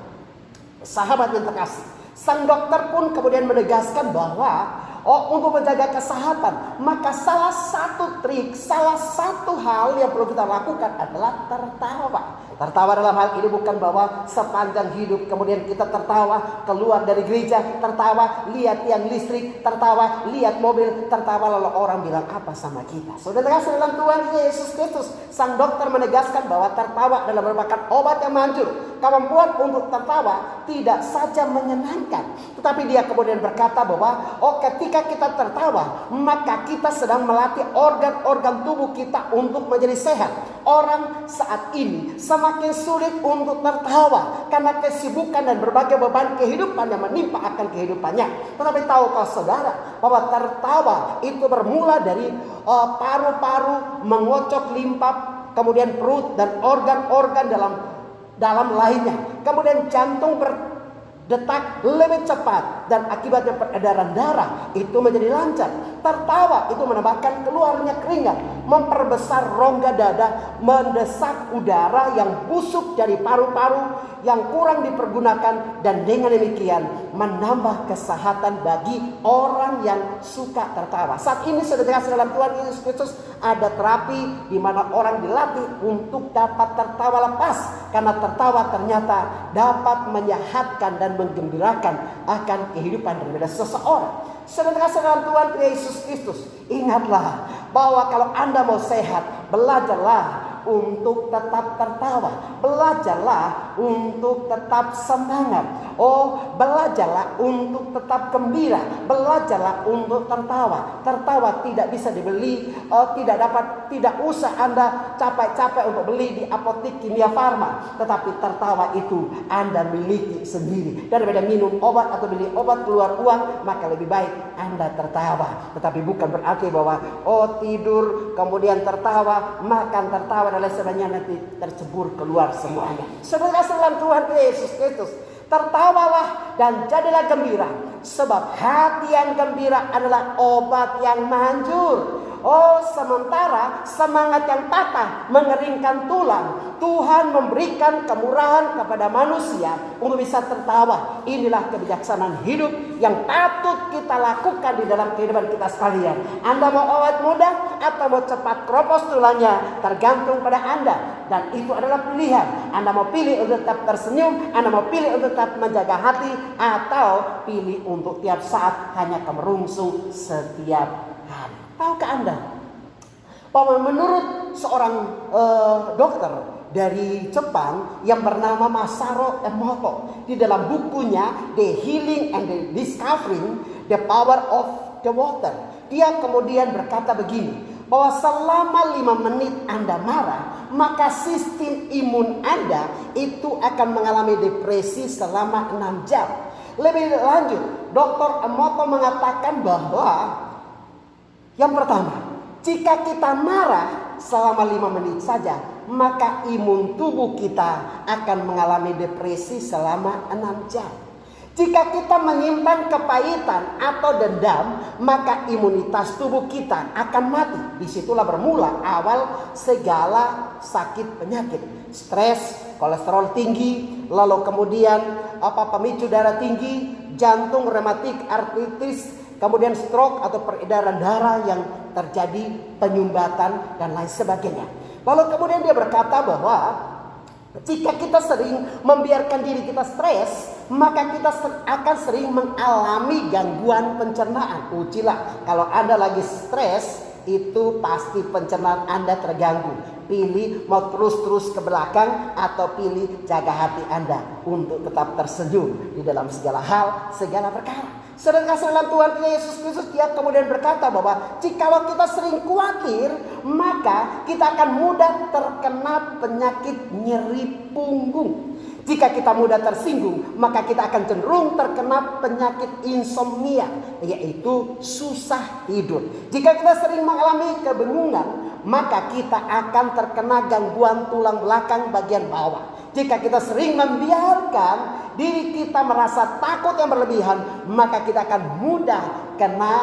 Sahabat yang terkasih, sang dokter pun kemudian menegaskan bahwa untuk menjaga kesehatan, maka salah satu trik, salah satu hal yang perlu kita lakukan adalah tertawa. Tertawa dalam hal ini bukan bahwa sepanjang hidup kemudian kita tertawa, keluar dari gereja tertawa, lihat tiang listrik tertawa, lihat mobil tertawa, lalu orang bilang apa sama kita. Saudara kasih dalam Tuhan Yesus Kristus, sang dokter menegaskan bahwa tertawa adalah merupakan obat yang manjur. Kemampuan untuk tertawa tidak saja menyenangkan, tetapi dia kemudian berkata bahwa ketika ketika kita tertawa, maka kita sedang melatih organ-organ tubuh kita untuk menjadi sehat. Orang saat ini semakin sulit untuk tertawa karena kesibukan dan berbagai beban kehidupan yang menimpa akan kehidupannya. Tetapi tahukah saudara bahwa tertawa itu bermula dari paru-paru mengocok limpa, kemudian perut dan organ-organ dalam lainnya. Kemudian jantung berdetak lebih cepat dan akibatnya peredaran darah itu menjadi lancar. Tertawa itu menyebabkan keluarnya keringat, memperbesar rongga dada, mendesak udara yang busuk dari paru-paru yang kurang dipergunakan, dan dengan demikian menambah kesehatan bagi orang yang suka tertawa. Saat ini sudah dikasih dalam Tuhan Yesus Kristus ada terapi di mana orang dilatih untuk dapat tertawa lepas, karena tertawa ternyata dapat menyehatkan dan menggembirakan akan kehidupan daripada seseorang. Sudah dikasih dalam Tuhan Yesus Kristus, ingatlah bahwa kalau Anda mau sehat, belajarlah untuk tetap tertawa, belajarlah untuk tetap semangat, belajarlah untuk tetap gembira, belajarlah untuk tertawa. Tertawa tidak bisa dibeli, tidak usah Anda capek-capek untuk beli di apotek Kimia Farma, tetapi tertawa itu Anda miliki sendiri. Daripada minum obat atau beli obat keluar uang, maka lebih baik Anda tertawa. Tetapi bukan berarti bahwa tidur kemudian tertawa, makan tertawa dan lain sebagainya, nanti tercebur keluar semuanya. Saudara dalam Tuhan Yesus Kristus, tertawalah dan jadilah gembira, sebab hati yang gembira adalah obat yang manjur. Sementara semangat yang patah mengeringkan tulang, Tuhan memberikan kemurahan kepada manusia untuk bisa tertawa. Inilah kebijaksanaan hidup yang patut kita lakukan di dalam kehidupan kita sekalian. Anda mau awet muda atau mau cepat keropos tulangnya, tergantung pada Anda. Dan itu adalah pilihan. Anda mau pilih untuk tetap tersenyum, Anda mau pilih untuk tetap menjaga hati, atau pilih untuk tiap saat hanya kemerungsung setiap hari. Tahukah Anda bahwa menurut seorang dokter dari Jepang yang bernama Masaru Emoto, di dalam bukunya The Healing and the Discovering the Power of the Water, dia kemudian berkata begini, bahwa selama 5 menit Anda marah, maka sistem imun Anda itu akan mengalami depresi selama 6 jam. Lebih lanjut, Dr. Emoto mengatakan bahwa yang pertama, jika kita marah selama 5 menit saja, maka imun tubuh kita akan mengalami depresi selama 6 jam. Jika kita menyimpan kepahitan atau dendam, maka imunitas tubuh kita akan mati. Disitulah bermula awal segala sakit penyakit. Stres, kolesterol tinggi, lalu kemudian pemicu darah tinggi, jantung, rematik, artritis, kemudian stroke atau peredaran darah yang terjadi, penyumbatan dan lain sebagainya. Lalu kemudian dia berkata bahwa jika kita sering membiarkan diri kita stres, maka kita akan sering mengalami gangguan pencernaan. Ujilah, kalau Anda lagi stres, itu pasti pencernaan Anda terganggu. Pilih mau terus ke belakang atau pilih jaga hati Anda untuk tetap tersenyum di dalam segala hal, segala perkara. Sedangkan dalam Tuhan Yesus Kristus, dia kemudian berkata bahwa jikalau kita sering khawatir, maka kita akan mudah terkena penyakit nyeri punggung. Jika kita mudah tersinggung, maka kita akan cenderung terkena penyakit insomnia, yaitu susah tidur. Jika kita sering mengalami kebingungan, maka kita akan terkena gangguan tulang belakang bagian bawah. Jika kita sering membiarkan diri kita merasa takut yang berlebihan, maka kita akan mudah kena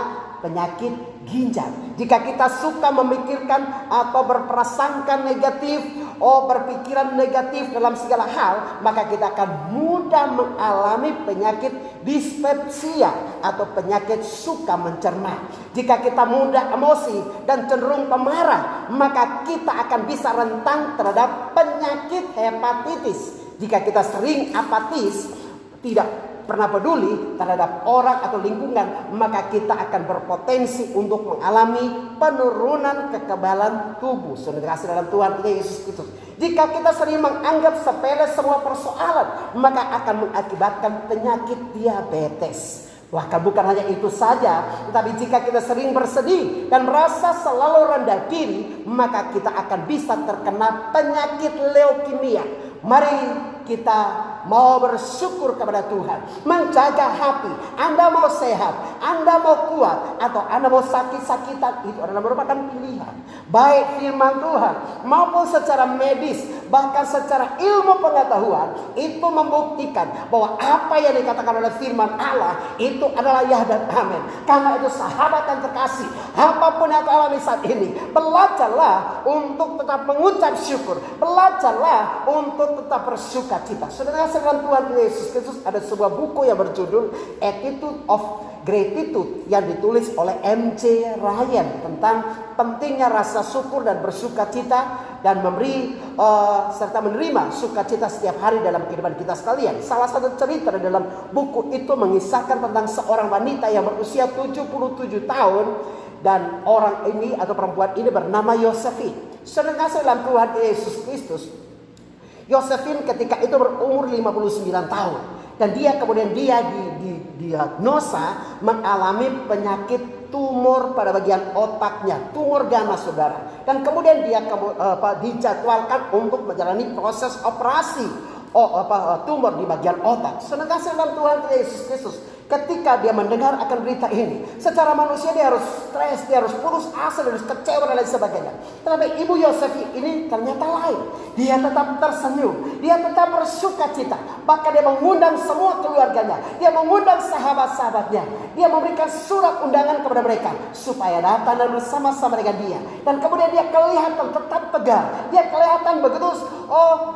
penyakit ginjal. Jika kita suka memikirkan atau berprasangka negatif, berpikiran negatif dalam segala hal, maka kita akan mudah mengalami penyakit dispepsia atau penyakit suka mencerna. Jika kita mudah emosi dan cenderung pemarah, maka kita akan bisa rentan terhadap penyakit hepatitis. Jika kita sering apatis, tidak pernah peduli terhadap orang atau lingkungan, maka kita akan berpotensi untuk mengalami penurunan kekebalan tubuh. Saudara kasih dalam Tuhan Yesus Kristus, jika kita sering menganggap sepele semua persoalan, maka akan mengakibatkan penyakit diabetes. Bahkan bukan hanya itu saja, tetapi jika kita sering bersedih dan merasa selalu rendah diri, maka kita akan bisa terkena penyakit leukemia. Mari kita mau bersyukur kepada Tuhan, menjaga hati. Anda mau sehat, Anda mau kuat, atau Anda mau sakit-sakitan, itu adalah merupakan pilihan. Baik firman Tuhan maupun secara medis, bahkan secara ilmu pengetahuan, itu membuktikan bahwa apa yang dikatakan oleh firman Allah itu adalah ya dan amin. Karena itu sahabat yang terkasih, apapun yang kau alami saat ini, belajarlah untuk tetap mengucap syukur, belajarlah untuk tetap bersuka cita. Saudara dalam Tuhan Yesus Kristus, ada sebuah buku yang berjudul Attitude of Gratitude yang ditulis oleh M.C. Ryan tentang pentingnya rasa syukur dan bersuka cita dan memberi serta menerima sukacita setiap hari dalam kehidupan kita sekalian. Salah satu cerita di dalam buku itu mengisahkan tentang seorang wanita yang berusia 77 tahun dan orang ini atau perempuan ini bernama Josephine. Saudara dalam Tuhan Yesus Kristus, Josephine ketika itu berumur 59 tahun. Dan dia kemudian didiagnosa mengalami penyakit tumor pada bagian otaknya. Tumor ganas, saudara. Dan kemudian dia dijadwalkan untuk menjalani proses operasi tumor di bagian otak. Saudara dalam Tuhan Yesus Kristus, ketika dia mendengar akan berita ini, secara manusia dia harus stres, dia harus putus asa, dia harus kecewa dan lain sebagainya. Tetapi ibu Josephine ini ternyata lain. Dia tetap tersenyum, dia tetap bersuka cita. Bahkan dia mengundang semua keluarganya, dia mengundang sahabat-sahabatnya, dia memberikan surat undangan kepada mereka supaya datang dan bersama-sama dengan dia. Dan kemudian dia kelihatan tetap tegar, dia kelihatan begitu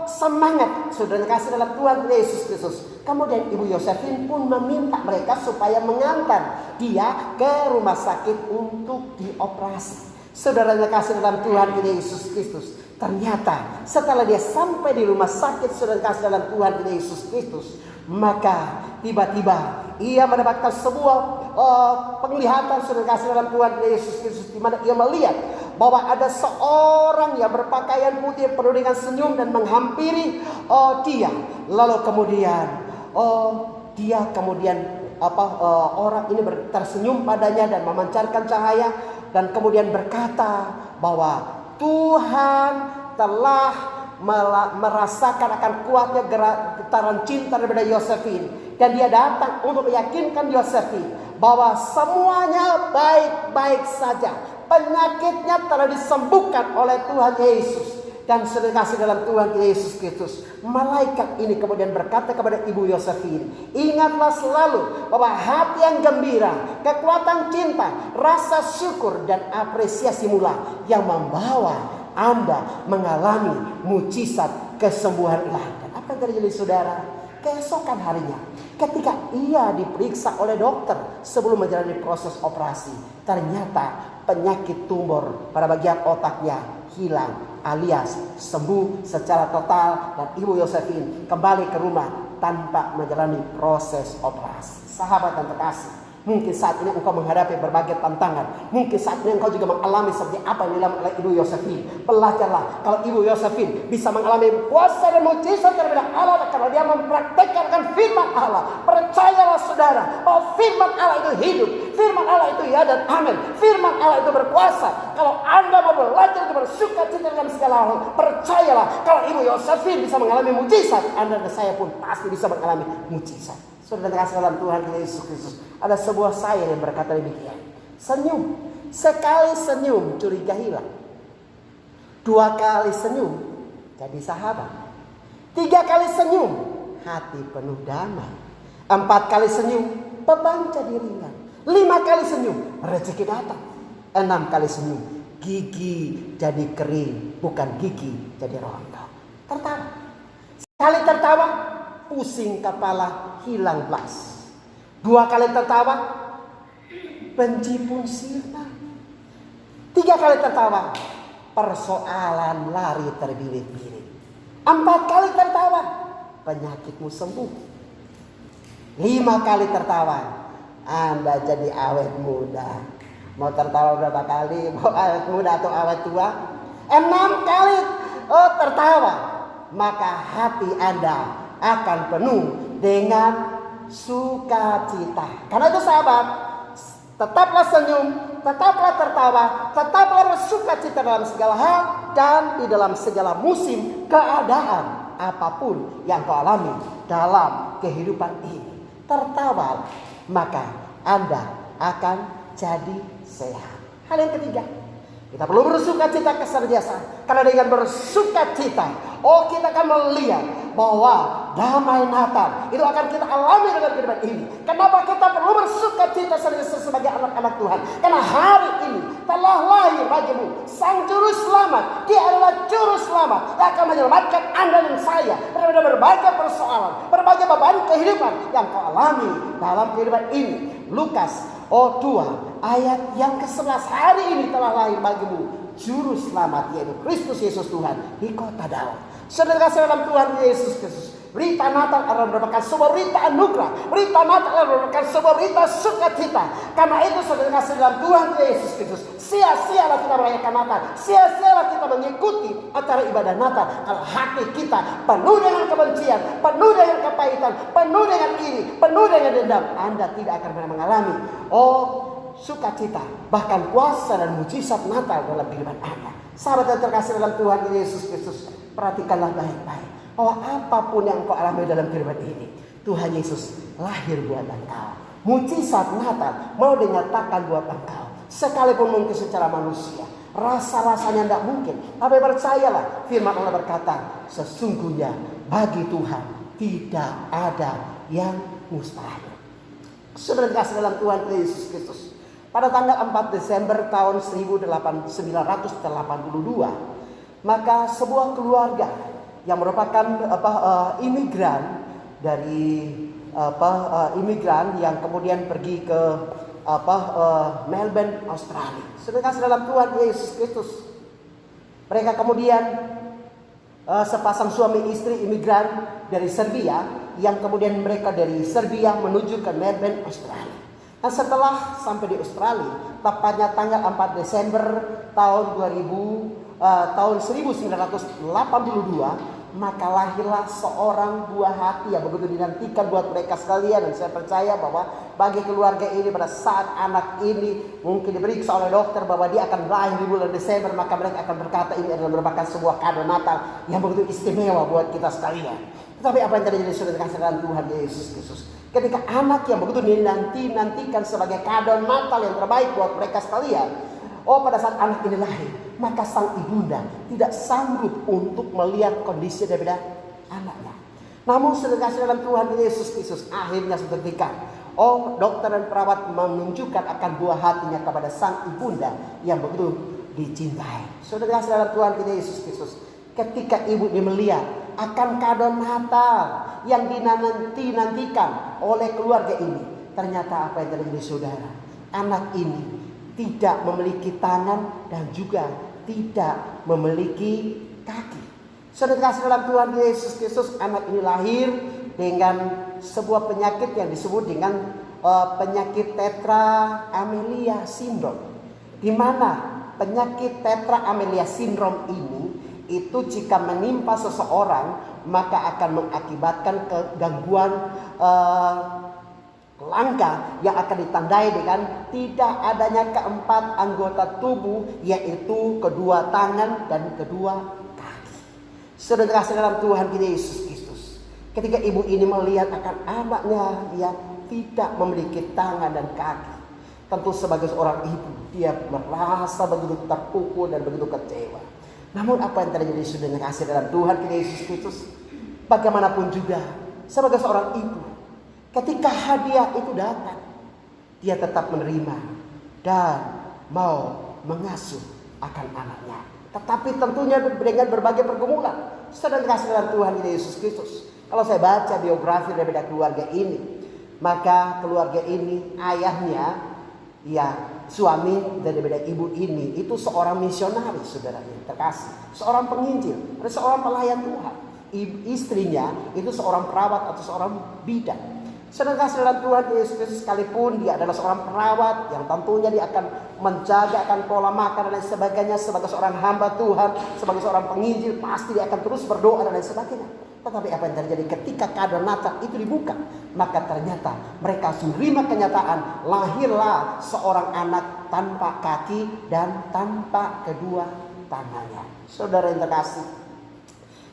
semangat. Saudara kasih dalam Tuhan Yesus Kristus. Kemudian ibu Josephine pun meminta mereka supaya mengantar dia ke rumah sakit untuk dioperasi. Saudara kasih dalam Tuhan Yesus Kristus. Ternyata setelah dia sampai di rumah sakit, saudara kasih dalam Tuhan Yesus Kristus, maka tiba-tiba ia mendapatkan sebuah penglihatan, saudara kasih dalam Tuhan Yesus Kristus, di mana ia melihat bahwa ada seorang yang berpakaian putih penuh dengan senyum dan menghampiri dia. Lalu kemudian orang ini tersenyum padanya dan memancarkan cahaya dan kemudian berkata bahwa Tuhan telah merasakan akan kuatnya getaran cinta daripada Josephine, dan dia datang untuk meyakinkan Josephine bahwa semuanya baik-baik saja, penyakitnya telah disembuhkan oleh Tuhan Yesus. Dan saudara kasih dalam Tuhan Yesus Kristus, malaikat ini kemudian berkata kepada ibu Josephine, ingatlah selalu bahwa hati yang gembira, kekuatan cinta, rasa syukur dan apresiasi mula yang membawa Anda mengalami mujizat kesembuhan ilahi. Dan apa yang terjadi, saudara? Keesokan harinya, ketika ia diperiksa oleh dokter sebelum menjalani proses operasi, ternyata penyakit tumor pada bagian otaknya hilang alias sembuh secara total, dan ibu Josephine kembali ke rumah tanpa menjalani proses operasi. Sahabat yang terkasih, mungkin saat ini engkau menghadapi berbagai tantangan. Mungkin saat ini engkau juga mengalami seperti apa yang dialami oleh ibu Josephine. Belajarlah kalau ibu Josephine bisa mengalami kuasa dan mujizat dari Allah karena dia mempraktekkan firman Allah. Percayalah saudara bahwa firman Allah itu hidup, firman Allah itu ya dan amin, firman Allah itu berkuasa. Kalau Anda mau belajar untuk bersuka cita dalam segala hal, percayalah kalau ibu Josephine bisa mengalami mujizat, Anda dan saya pun pasti bisa mengalami mujizat. Saudara kasih dalam Tuhan Yesus Kristus, ada sebuah sayur yang berkata demikian. Senyum, sekali senyum curiga hilang. 2 kali senyum jadi sahabat. 3 kali senyum hati penuh damai. 4 kali senyum beban jadi ringan. 5 kali senyum rezeki datang. 6 kali senyum gigi jadi kering, bukan gigi jadi rontok. Tertawa. Sekali tertawa pusing kepala hilang blas. 2 kali tertawa benci pun sirna. 3 kali tertawa persoalan lari terbirit-birit. 4 kali tertawa penyakitmu sembuh. 5 kali tertawa Anda jadi awet muda. Mau tertawa berapa kali? Mau awet muda atau awet tua? 6 kali tertawa, maka hati Anda akan penuh dengan sukacita. Karena itu sahabat, tetaplah senyum, tetaplah tertawa, tetaplah bersukacita dalam segala hal dan di dalam segala musim keadaan apapun yang kau alami dalam kehidupan ini. Tertawa, maka Anda akan jadi sehat. Hal yang ketiga, kita perlu bersukacita kesenantiasa. Karena dengan bersukacita, kita akan melihat bahwa damai Natal itu akan kita alami dalam kehidupan ini. Kenapa kita perlu bersukacita sebagai anak-anak Tuhan? Karena hari ini telah lahir bagimu Sang Juru Selamat. Dia adalah Juru Selamat yang akan menyelamatkan Anda dan saya dari berbagai persoalan, berbagai beban kehidupan yang kau alami dalam kehidupan ini. Lukas 2 ayat yang ke-11, hari ini telah lahir bagimu Juru Selamat, yaitu Kristus Yesus Tuhan di kota Daud. Saudara kasih dalam Tuhan Yesus Kristus, berita Natal adalah merupakan sebuah berita anugerah. Berita Natal adalah merupakan sebuah berita sukacita. Karena itu saudara kasih dalam Tuhan Yesus Kristus, sia-sialah kita merayakan Natal, sia-sialah kita mengikuti acara ibadah Natal kalau hati kita penuh dengan kebencian, penuh dengan kepahitan, penuh dengan iri, penuh dengan dendam. Anda tidak akan pernah mengalami sukacita, bahkan kuasa dan mujizat Natal dalam kehidupan Anda. Sahabat yang terkasih dalam Tuhan Yesus Kristus, perhatikanlah baik-baik bahwa apapun yang kau alami dalam kehidupan ini, Tuhan Yesus lahir buat engkau. Mujizat Natal mau dinyatakan buat engkau, sekalipun mungkin secara manusia rasa-rasanya tidak mungkin, tapi percayalah firman Allah berkata, sesungguhnya bagi Tuhan tidak ada yang mustahil. Saudara dikasih dalam Tuhan Yesus Kristus, pada tanggal 4 Desember tahun 1982, maka sebuah keluarga yang merupakan imigran dari imigran yang kemudian pergi ke Melbourne, Australia. Saudara dalam Tuhan Yesus Kristus, mereka kemudian sepasang suami istri imigran dari Serbia yang kemudian mereka dari Serbia menuju ke Melbourne, Australia. Nah, setelah sampai di Australia, tepatnya tanggal 4 Desember tahun 1982, maka lahirlah seorang buah hati yang begitu dinantikan buat mereka sekalian. Dan saya percaya bahwa bagi keluarga ini pada saat anak ini mungkin diperiksa oleh dokter bahwa dia akan lahir di bulan Desember, maka mereka akan berkata ini adalah merupakan sebuah kado Natal yang begitu istimewa buat kita sekalian. Tetapi apa yang terjadi sudah dikasih dalam Tuhan Yesus Kristus, ketika anak yang begitu dinantikan sebagai kado Natal yang terbaik buat mereka sekalian, pada saat anak ini lahir, maka sang ibunda tidak sanggup untuk melihat kondisi daripada anaknya. Namun sudah dikasih dalam Tuhan Yesus Kristus, akhirnya seketika dokter dan perawat menunjukkan akan buah hatinya kepada sang ibunda yang begitu dicintai. Sudah dikasih dalam Tuhan Yesus Kristus, ketika ibu ini melihat akan kado Natal yang dinantikan oleh keluarga ini, ternyata apa yang terjadi saudara? Anak ini tidak memiliki tangan dan juga tidak memiliki kaki. Saudara kasih dalam Tuhan Yesus Kristus, anak ini lahir dengan sebuah penyakit yang disebut dengan penyakit tetra amelia syndrome. Di mana penyakit tetra amelia syndrome ini itu jika menimpa seseorang maka akan mengakibatkan gangguan langka yang akan ditandai dengan tidak adanya keempat anggota tubuh, yaitu kedua tangan dan kedua kaki. Saudara kasih dalam Tuhan Yesus Kristus, ketika ibu ini melihat akan anaknya yang tidak memiliki tangan dan kaki, tentu sebagai seorang ibu dia merasa begitu terpukul dan begitu kecewa. Namun apa yang terjadi sudah kasih dalam Tuhan Yesus Kristus, bagaimanapun juga sebagai seorang ibu, ketika hadiah itu datang, dia tetap menerima dan mau mengasuh akan anaknya. Tetapi tentunya dengan berbagai pergumulan. Sedang kasih dalam Tuhan Yesus Kristus, kalau saya baca biografi daripada keluarga ini, maka keluarga ini ayahnya, suami daripada ibu ini itu seorang misionaris, saudaranya terkasih, seorang penginjil, ada seorang pelayan Tuhan. Istrinya itu seorang perawat atau seorang bidan. Sedangkan dalam Tuhan Yesus Kristus sekalipun dia adalah seorang perawat yang tentunya dia akan menjaga akan pola makan dan lain sebagainya, sebagai seorang hamba Tuhan, sebagai seorang penginjil pasti dia akan terus berdoa dan lain sebagainya. Tetapi apa yang terjadi ketika kado Natal itu dibuka, maka ternyata mereka menerima kenyataan lahirlah seorang anak tanpa kaki dan tanpa kedua tangannya. Saudara yang terkasih,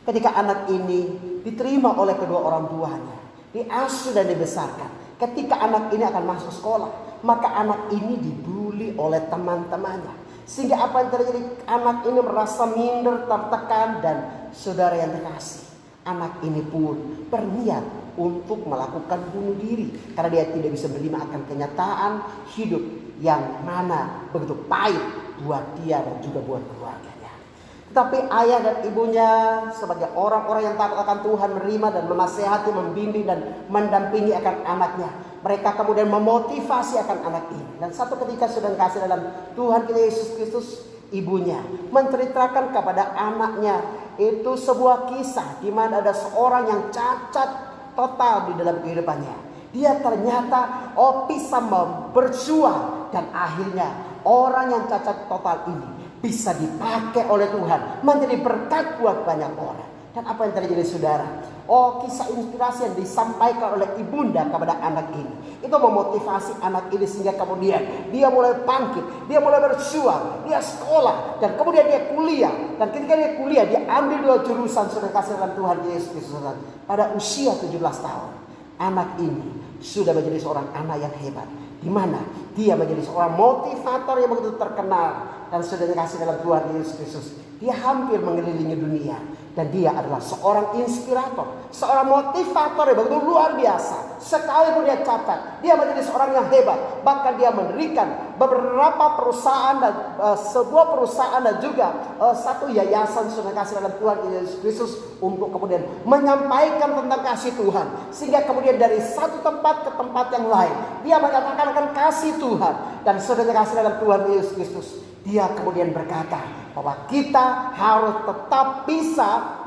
ketika anak ini diterima oleh kedua orang tuanya, diasuh dan dibesarkan, ketika anak ini akan masuk sekolah, maka anak ini dibully oleh teman-temannya. Sehingga apa yang terjadi? Anak ini merasa minder, tertekan, dan saudara yang terkasih, anak ini pun berniat untuk melakukan bunuh diri. Karena dia tidak bisa menerima akan kenyataan hidup yang mana begitu pahit buat dia dan juga buat keluarganya. Tetapi ayah dan ibunya sebagai orang-orang yang taat akan Tuhan menerima dan menasehati, membimbing dan mendampingi akan anaknya. Mereka kemudian memotivasi akan anak ini. Dan satu ketika sedang kasih dalam Tuhan kita Yesus Kristus, ibunya menceritakan kepada anaknya itu sebuah kisah di mana ada seorang yang cacat total di dalam kehidupannya. Dia ternyata bisa berjuang dan akhirnya orang yang cacat total ini bisa dipakai oleh Tuhan menjadi berkat buat banyak orang. Dan apa yang terjadi saudara? Kisah inspirasi yang disampaikan oleh ibunda kepada anak ini, itu memotivasi anak ini sehingga kemudian dia mulai bangkit, dia mulai berjuang, dia sekolah, dan kemudian dia kuliah. Dan ketika dia kuliah, dia ambil 2 jurusan sudah kasih dalam Tuhan Yesus Kristus. Pada usia 17 tahun, anak ini sudah menjadi seorang anak yang hebat, di mana dia menjadi seorang motivator yang begitu terkenal. Dan sudah dikasih dalam Tuhan Yesus Kristus, dia hampir mengelilingi dunia. Dan dia adalah seorang inspirator, seorang motivator yang begitu luar biasa. Sekalipun dia cacat, dia menjadi seorang yang hebat. Bahkan dia mendirikan beberapa perusahaan dan sebuah perusahaan dan juga satu yayasan sudah kasih dalam Tuhan Yesus Kristus untuk kemudian menyampaikan tentang kasih Tuhan. Sehingga kemudian dari satu tempat ke tempat yang lain, dia menyatakan akan kasih Tuhan. Dan sudah dikasih dalam Tuhan Yesus Kristus, dia kemudian berkata bahwa kita harus tetap bisa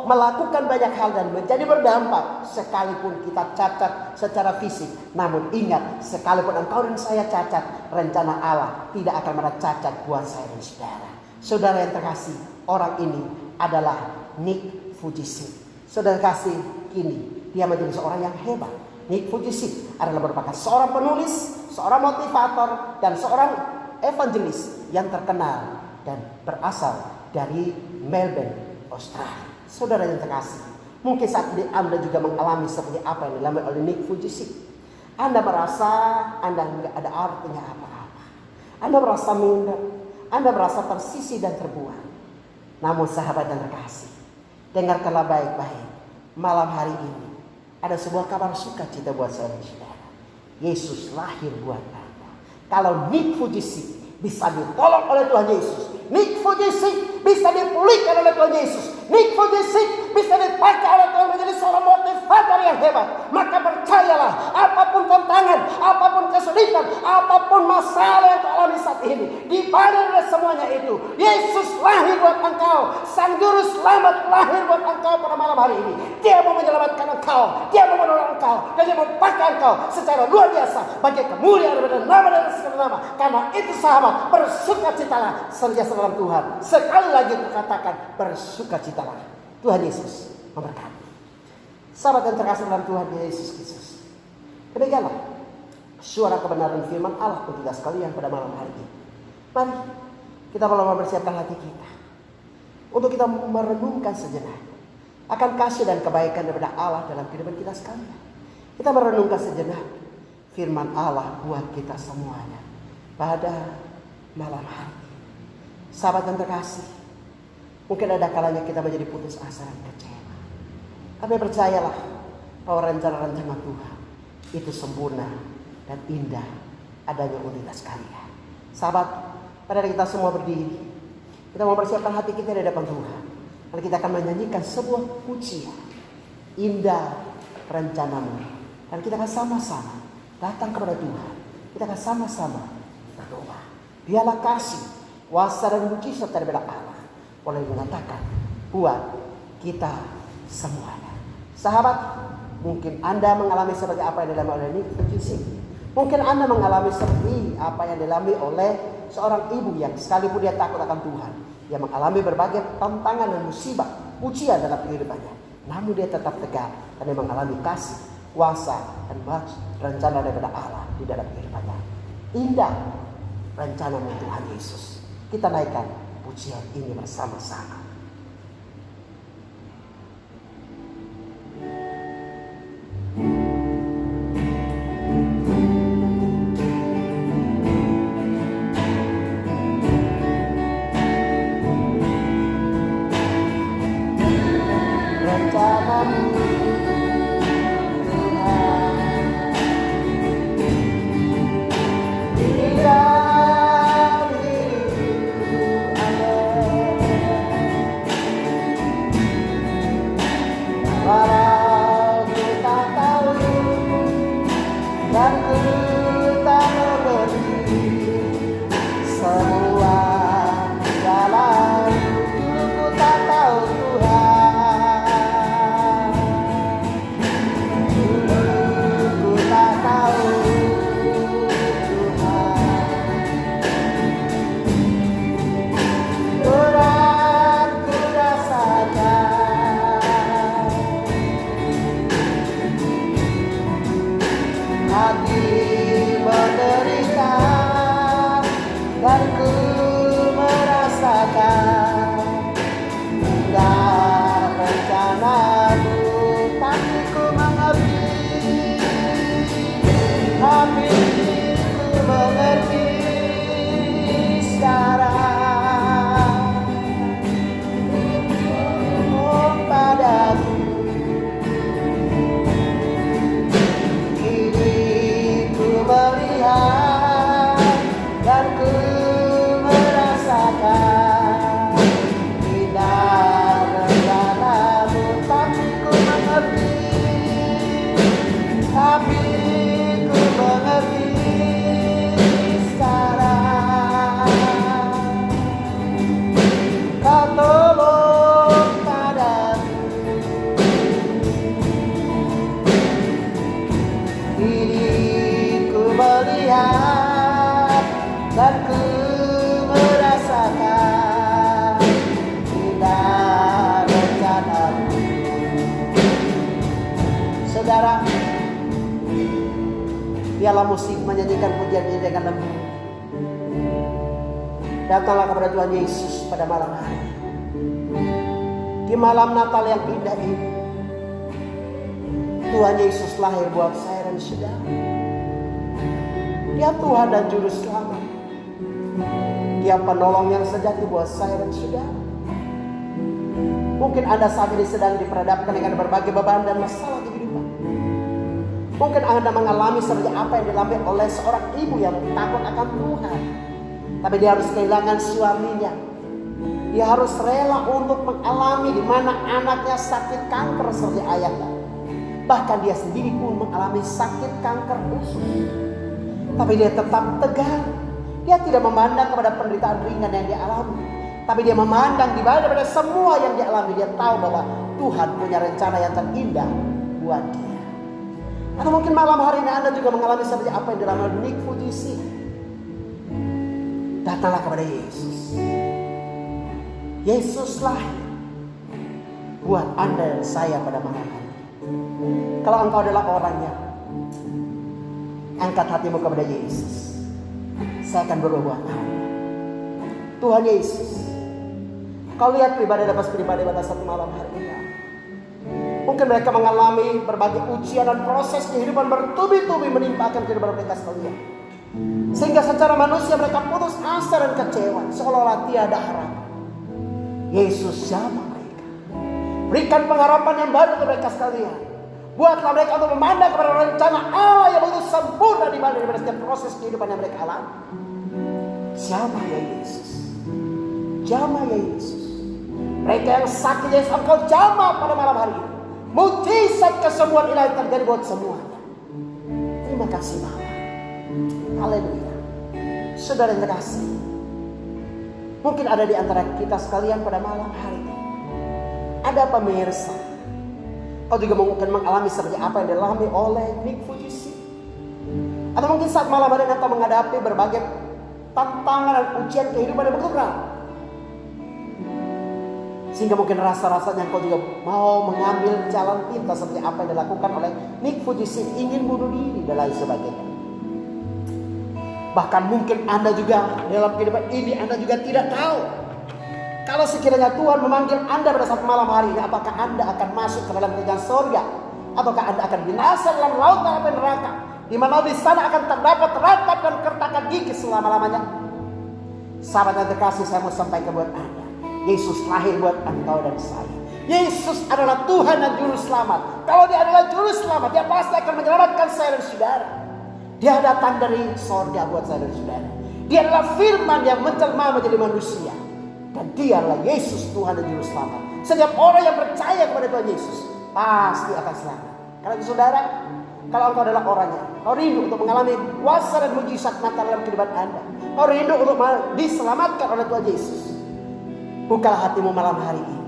melakukan banyak hal dan menjadi berdampak sekalipun kita cacat secara fisik. Namun ingat, sekalipun engkau dan saya cacat, rencana Allah tidak akan pernah cacat buat saya dan saudara. Saudara yang terkasih, orang ini adalah Nick Fujisi. Saudara kasih, kini dia menjadi seorang yang hebat. Nick Fujisi adalah merupakan seorang penulis, seorang motivator, dan seorang evangelis yang terkenal dan berasal dari Melbourne, Australia. Saudara yang terkasih, mungkin saat ini Anda juga mengalami seperti apa yang dialami oleh Nick Fujisi. Anda merasa Anda tidak ada artinya apa-apa. Anda merasa minder, Anda merasa tersisih dan terbuang. Namun sahabat yang terkasih, dengarkanlah baik-baik. Malam hari ini ada sebuah kabar sukacita buat saya dan saudara. Yesus lahir buat Anda. Kalau Nick Fujisi bisa ditolong oleh Tuhan Yesus, Nick Fujisi bisa dipulihkan oleh Tuhan Yesus, Nick Fujisi bisa dipakai oleh Tuhan menjadi seorang motivator yang hebat, maka percayalah, apapun tantangan, apapun kesulitan, apapun masalah yang kau alami saat ini, di balik dari semuanya itu, Yesus lahir buat engkau. Sang Juru Selamat lahir buat engkau pada malam hari ini. Dia mau menyelamatkan engkau, dia mau menolong engkau, dan dia mau pakai engkau secara luar biasa bagi kemuliaan dan nama dan segala nama. Karena itu sahabat, bersukacitalah senantiasa dalam Tuhan. Sekali lagi kukatakan, bersukacitalah. Tuhan Yesus memberkati. Sahabat yang terkasih dalam Tuhan Yesus Kristus, demikianlah suara kebenaran firman Allah untuk kita sekalian pada malam hari ini. Mari kita mulai mempersiapkan hati kita untuk kita merenungkan sejenak akan kasih dan kebaikan daripada Allah dalam kehidupan kita sekalian. Kita merenungkan sejenak firman Allah buat kita semuanya pada malam hari ini. Sahabat yang terkasih, mungkin ada kalanya kita menjadi putus asa dan kecewa. Tapi percayalah bahwa rencana-rencana Tuhan itu sempurna dan indah adanya untuk kita sekalian. Sahabat, pada kita semua berdiri, kita mempersiapkan hati kita di hadapan Tuhan. Dan kita akan menyanyikan sebuah pujian, indah rencanamu. Dan kita akan sama-sama datang kepada Tuhan. Kita akan sama-sama berdoa. Biarlah kasih, kuasa dan mujizat daripada Allah boleh mengatakan buat kita semuanya. Sahabat, Mungkin Anda mengalami seperti apa yang dialami oleh Nick Fujisi. Mungkin Anda mengalami seperti apa yang dialami oleh seorang ibu yang sekalipun dia takut akan Tuhan, dia mengalami berbagai tantangan dan musibah, ujian dalam kehidupannya, namun dia tetap tegar dan dia mengalami kasih, kuasa, dan rencana daripada Allah di dalam kehidupannya. Indah rencana Tuhan Yesus. Kita naikkan pujian ini bersama-sama. Saudara, biarlah musik menyanyikan pujian ini dengan lembut. Datanglah kepada Tuhan Yesus pada malam hari. Di malam Natal yang indah ini, Tuhan Yesus lahir buat saya dan saudara. Dia Tuhan dan Juru Selamat. Dia penolong yang sejati buat saya dan saudara. Mungkin Anda saat ini sedang diperhadapkan dengan berbagai beban dan masalah kehidupan. Mungkin Anda mengalami seperti apa yang dialami oleh seorang ibu yang takut akan Tuhan. Tapi dia harus kehilangan suaminya. Dia harus rela untuk mengalami di mana anaknya sakit kanker seperti ayahnya. Bahkan dia sendiri pun mengalami sakit kanker usus. Tapi dia tetap tegar. Dia tidak memandang kepada penderitaan ringan yang dia alami. Tapi dia memandang di balik daripada semua yang dia alami. Dia tahu bahwa Tuhan punya rencana yang terindah buat dia. Atau mungkin malam hari ini Anda juga mengalami seperti apa yang dialami oleh Nick Fujisi. Datanglah kepada Yesus. Yesus lahir buat Anda dan saya pada malam hari. Kalau engkau adalah orangnya, angkat hatimu kepada Yesus. Saya akan berdoa buat Anda. Tuhan Yesus, kau lihat pribadi lepas pribadi pada satu malam hari ini. Mungkin mereka mengalami berbagai ujian dan proses kehidupan bertubi-tubi menimpakan kehidupan mereka sekalian. Sehingga secara manusia mereka putus asa dan kecewa, seolah-olah tiada harapan. Yesus jamah mereka. Berikan pengharapan yang baru kepada mereka sekalian. Buatlah mereka untuk memandang kepada rencana Allah yang begitu sempurna di mana daripada setiap proses kehidupan yang mereka alami. Jamah ya Yesus. Jamah ya Yesus. Mereka yang sakit Yesus, engkau jamah pada malam hari ini. Mujizat kesembuhan ilahi terjadi buat semuanya. Terima kasih Bapa. Haleluya. Saudara yang terkasih, mungkin ada di antara kita sekalian pada malam hari ini ada pemirsa. Kau juga mungkin mengalami seperti apa yang dialami oleh Nick Fujisi. Atau mungkin saat malam hari engkau menghadapi berbagai tantangan dan ujian kehidupan yang begitu berat. Sehingga mungkin rasa-rasanya engkau juga mau mengambil jalan pintas seperti apa yang dilakukan oleh Nick Fujisi, ingin bunuh diri dan lain sebagainya. Bahkan mungkin Anda juga dalam kehidupan ini Anda juga tidak tahu kalau sekiranya Tuhan memanggil Anda pada saat malam hari ini, apakah Anda akan masuk ke dalam kerajaan surga, ataukah Anda akan binasa dalam lautan api neraka, di mana di sana akan terdapat ratapan dan kertakan gigi selama-lamanya. Sahabat yang terkasih, saya mau sampaikan buat Anda, Yesus lahir buat engkau dan saya. Yesus adalah Tuhan dan Juru Selamat. Kalau Dia adalah Juru Selamat, Dia pasti akan menyelamatkan saya dan saudara. Dia datang dari surga buat saya dan saudara. Dia adalah firman yang menjelma menjadi manusia. Dan Dia adalah Yesus, Tuhan dan Juru Selamat. Setiap orang yang percaya kepada Tuhan Yesus pasti akan selamat. Karena itu saudara, kalau engkau adalah orangnya, kau rindu untuk mengalami kuasa dan mujizat Natal dalam kehidupan Anda, kau rindu untuk diselamatkan oleh Tuhan Yesus, bukalah hatimu malam hari ini.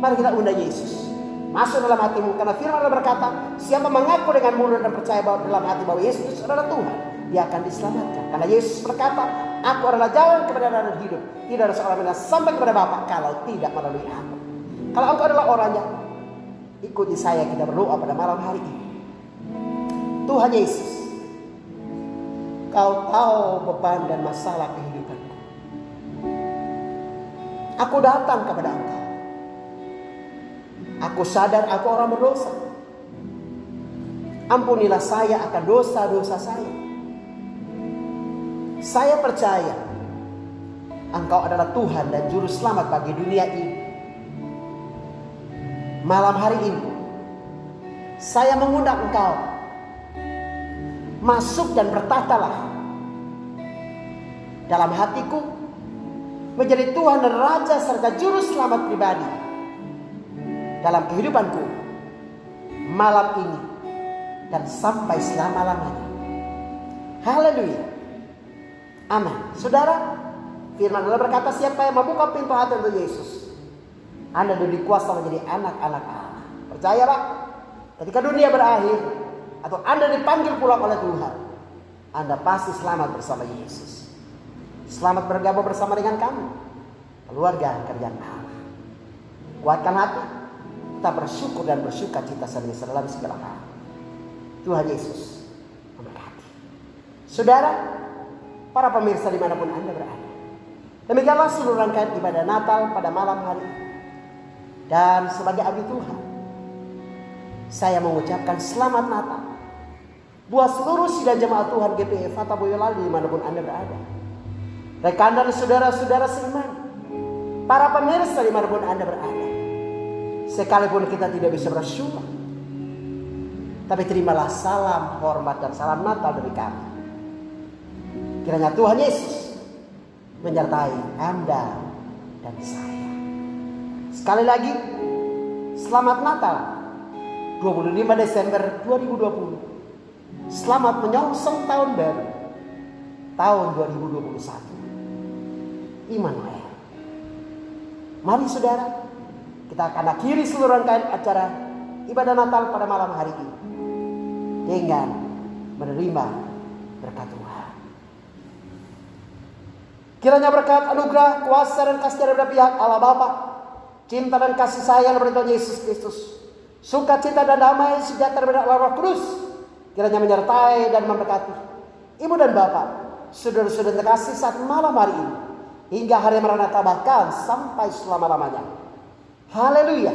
Mari kita undang Yesus masuk dalam hatimu, karena firman Allah berkata, siapa mengaku dengan mulut dan percaya bahwa dalam hati bahwa Yesus adalah Tuhan, dia akan diselamatkan. Karena Yesus berkata, aku adalah jalan, kebenaran dan hidup. Tidak ada seorang yang sampai kepada Bapa kalau tidak melalui aku. Kalau engkau adalah orangnya, ikuti saya, kita berdoa pada malam hari ini. Tuhan Yesus, Kau tahu beban dan masalah kehidupanku. Aku datang kepada Engkau. Aku sadar aku orang berdosa. Ampunilah saya akan dosa-dosa saya. Saya percaya Engkau adalah Tuhan dan Juru Selamat bagi dunia ini. Malam hari ini saya mengundang Engkau, masuk dan bertahtalah dalam hatiku, menjadi Tuhan dan Raja serta Juru Selamat pribadi dalam kehidupanku malam ini dan sampai selama-lamanya. Haleluya. Amin. Saudara, firman Allah berkata, siapa yang membuka pintu hati untuk Yesus, Anda sudah dikuasa menjadi anak-anak Allah. Percaya Pak, ketika dunia berakhir atau Anda dipanggil pulang oleh Tuhan, Anda pasti selamat bersama Yesus. Selamat bergabung bersama dengan kami, keluarga kerjaan Allah. Kuatkan hati, kita bersyukur dan bersuka cita dalam segala hal. Tuhan Yesus memberkati. Saudara, para pemirsa dimanapun Anda berada, demikianlah seluruh rangkaian ibadah Natal pada malam hari ini. Dan sebagai abdi Tuhan, saya mengucapkan selamat Natal buat seluruh sidang jemaat Tuhan GPI Fata Boyolali dimanapun Anda berada. Rekan dan saudara-saudara seiman, para pemirsa dimanapun Anda berada, sekalipun kita tidak bisa bersyukur, tapi terimalah salam, hormat dan salam Natal dari kami. Kiranya Tuhan Yesus menyertai Anda dan saya. Sekali lagi, selamat Natal 25 Desember 2020. Selamat menyongsong tahun baru, tahun 2021. Immanuel. Mari saudara, kita akan akhiri seluruh rangkaian acara ibadah Natal pada malam hari ini dengan menerima berkat Tuhan. Kiranya berkat, anugerah, kuasa dan kasih dari pihak Allah Bapa, cinta dan kasih sayang dari Tuhan Yesus Kristus, sukacita dan damai sejahtera dari Allah Roh Kudus, kiranya menyertai dan memberkati ibu dan bapak, saudara-saudara terkasih saat malam hari ini, hingga hari Maranatha bahkan sampai selama-lamanya. Haleluya.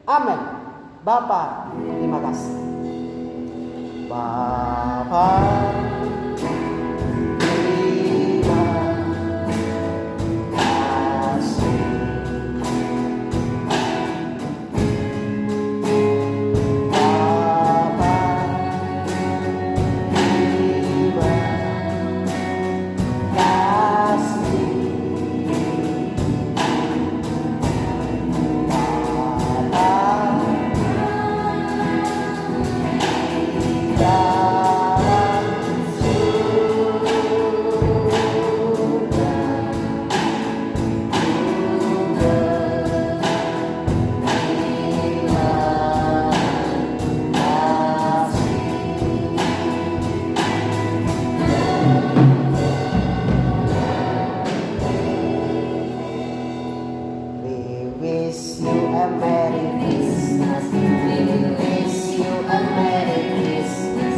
Amin. Bapa, terima kasih. Bapa, wish you a Merry Christmas. We wish you a Merry Christmas.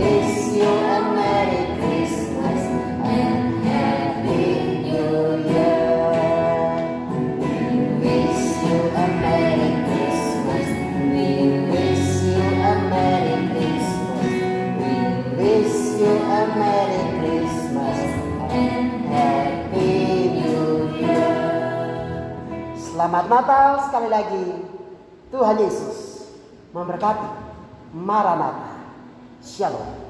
Wish you a Merry Christmas and Happy New Year. Wish you a Merry Christmas. We wish you a Merry Christmas. We wish you a Merry Christmas and Happy New Year. Selamat Natal sekali lagi. Tuhan Yesus memberkati. Maranatha. Shalom.